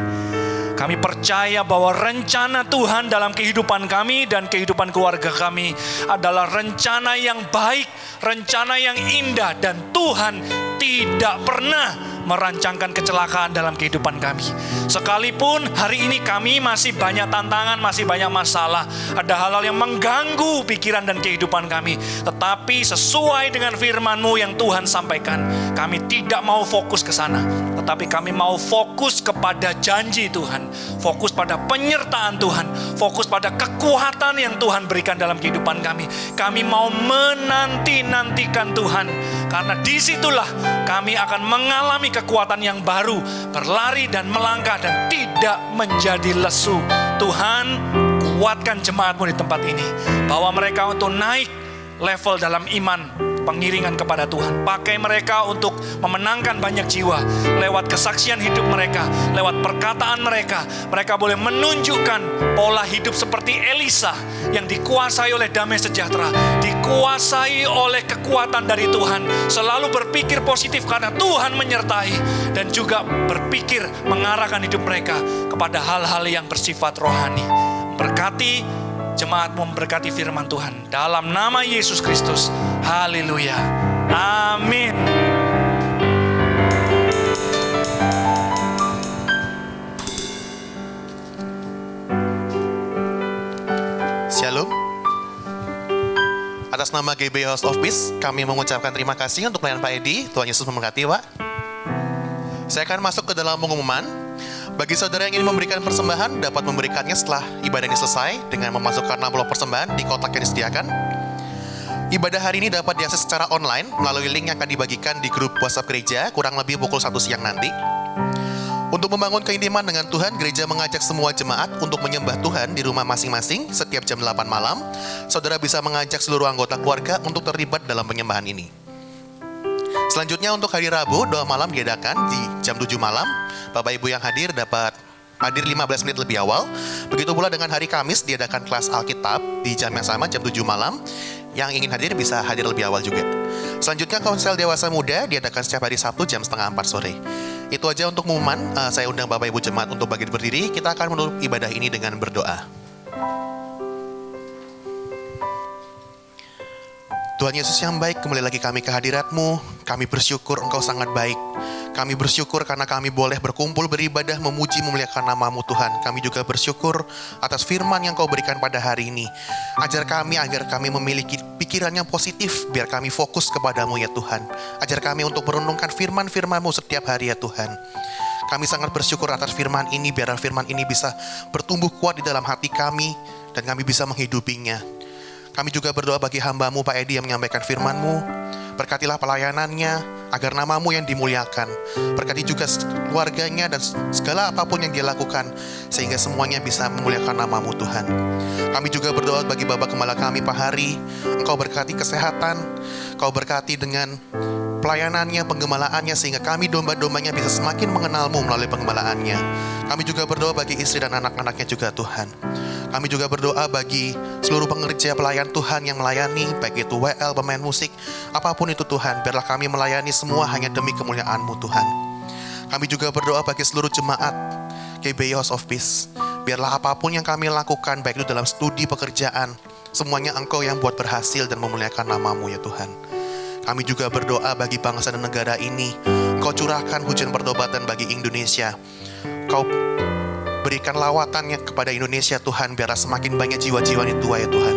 S2: Kami percaya bahwa rencana Tuhan dalam kehidupan kami dan kehidupan keluarga kami adalah rencana yang baik, rencana yang indah, dan Tuhan tidak pernah merancangkan kecelakaan dalam kehidupan kami. Sekalipun hari ini kami masih banyak tantangan, masih banyak masalah, ada hal-hal yang mengganggu pikiran dan kehidupan kami, tetapi sesuai dengan firman-Mu yang Tuhan sampaikan, kami tidak mau fokus ke sana, tetapi kami mau fokus kepada janji Tuhan, fokus pada penyertaan Tuhan, fokus pada kekuatan yang Tuhan berikan dalam kehidupan kami. Kami mau menanti-nantikan Tuhan, karena disitulah kami akan mengalami kekuatan yang baru, berlari dan melangkah dan tidak menjadi lesu. Tuhan, kuatkan jemaat-Mu di tempat ini, bahwa mereka untuk naik level dalam iman, pengiringan kepada Tuhan. Pakai mereka untuk memenangkan banyak jiwa lewat kesaksian hidup mereka, lewat perkataan mereka. Mereka boleh menunjukkan pola hidup seperti Elisa yang dikuasai oleh damai sejahtera, dikuasai oleh kekuatan dari Tuhan, selalu berpikir positif karena Tuhan menyertai, dan juga berpikir mengarahkan hidup mereka kepada hal-hal yang bersifat rohani. Berkati jemaat-Mu, memberkati firman Tuhan dalam nama Yesus Kristus. Haleluya. Amin.
S3: Shalom. Atas nama GB House of Peace, kami mengucapkan terima kasih untuk pelayanan Pak Edi. Tuhan Yesus memberkati, Pak. Saya akan masuk ke dalam pengumuman. Bagi saudara yang ingin memberikan persembahan, dapat memberikannya setelah ibadah ini selesai dengan memasukkan amplop persembahan di kotak yang disediakan. Ibadah hari ini dapat diakses secara online melalui link yang akan dibagikan di grup WhatsApp gereja kurang lebih pukul 1 siang nanti. Untuk membangun keintiman dengan Tuhan, gereja mengajak semua jemaat untuk menyembah Tuhan di rumah masing-masing setiap jam 8 malam. Saudara bisa mengajak seluruh anggota keluarga untuk terlibat dalam penyembahan ini. Selanjutnya untuk hari Rabu, doa malam diadakan di jam 7 malam. Bapak Ibu yang hadir dapat hadir 15 menit lebih awal. Begitu pula dengan hari Kamis diadakan kelas Alkitab di jam yang sama, jam 7 malam. Yang ingin hadir bisa hadir lebih awal juga. Selanjutnya konsel dewasa muda diadakan setiap hari Sabtu jam 3:30 sore. Itu aja untuk pengumuman. Saya undang Bapak Ibu jemaat untuk bangkit berdiri. Kita akan menutup ibadah ini dengan berdoa. Tuhan Yesus yang baik, kembali lagi kami ke hadirat-Mu. Kami bersyukur Engkau sangat baik. Kami bersyukur karena kami boleh berkumpul beribadah, memuji, memuliakan nama-Mu Tuhan. Kami juga bersyukur atas firman yang Kau berikan pada hari ini. Ajar kami agar kami memiliki pikiran yang positif, biar kami fokus kepadamu ya Tuhan. Ajar kami untuk merenungkan firman-firman-Mu setiap hari ya Tuhan. Kami sangat bersyukur atas firman ini, biar firman ini bisa bertumbuh kuat di dalam hati kami, dan kami bisa menghidupinya. Kami juga berdoa bagi hamba-Mu Pak Edi yang menyampaikan firman-Mu. Berkatilah pelayanannya, agar nama-Mu yang dimuliakan. Berkati juga keluarganya dan segala apapun yang dia lakukan, sehingga semuanya bisa memuliakan nama-Mu Tuhan. Kami juga berdoa bagi Bapak Gembala kami Pak Hari. Engkau berkati kesehatan, Engkau berkati dengan pelayanannya, penggembalaannya, sehingga kami domba-dombanya bisa semakin mengenal-Mu melalui penggembalaannya. Kami juga berdoa bagi istri dan anak-anaknya juga Tuhan. Kami juga berdoa bagi seluruh pengerja pelayan Tuhan yang melayani, baik itu WL, pemain musik, apapun itu Tuhan, biarlah kami melayani semua hanya demi kemuliaan-Mu Tuhan. Kami juga berdoa bagi seluruh jemaat. GBI House of Peace. Biarlah apapun yang kami lakukan, baik itu dalam studi pekerjaan, semuanya Engkau yang buat berhasil dan memuliakan nama-Mu ya Tuhan. Kami juga berdoa bagi bangsa dan negara ini. Engkau curahkan hujan pertobatan bagi Indonesia. Engkau berikan lawatannya kepada Indonesia Tuhan, biarlah semakin banyak jiwa-jiwa ini tua ya Tuhan.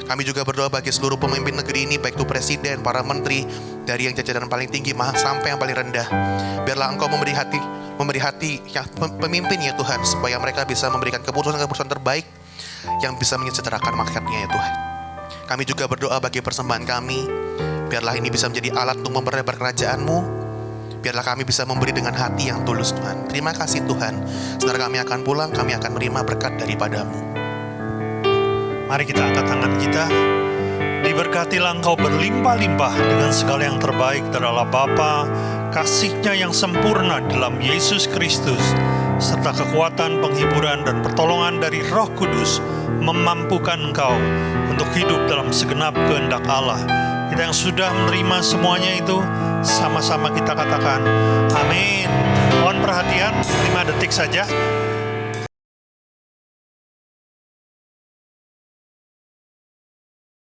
S3: Kami juga berdoa bagi seluruh pemimpin negeri ini, baik itu presiden, para menteri, dari yang jajaran paling tinggi sampai yang paling rendah. Biarlah Engkau memberi hati yang pemimpin ya Tuhan, supaya mereka bisa memberikan keputusan-keputusan terbaik yang bisa menyejahterakan rakyatnya ya Tuhan. Kami juga berdoa bagi persembahan kami, biarlah ini bisa menjadi alat untuk memperlebar kerajaan-Mu. Biarlah kami bisa memberi dengan hati yang tulus Tuhan. Terima kasih Tuhan. Setelah kami akan pulang, kami akan menerima berkat daripada-Mu.
S4: Mari kita angkat tangan kita. Diberkatilah Engkau berlimpah-limpah dengan segala yang terbaik dari Allah Bapa, kasih-Nya yang sempurna dalam Yesus Kristus, serta kekuatan, penghiburan, dan pertolongan dari Roh Kudus memampukan engkau untuk hidup dalam segenap kehendak Allah. Kita yang sudah menerima semuanya itu, sama-sama kita katakan, amin. Mohon perhatian, 5 detik saja.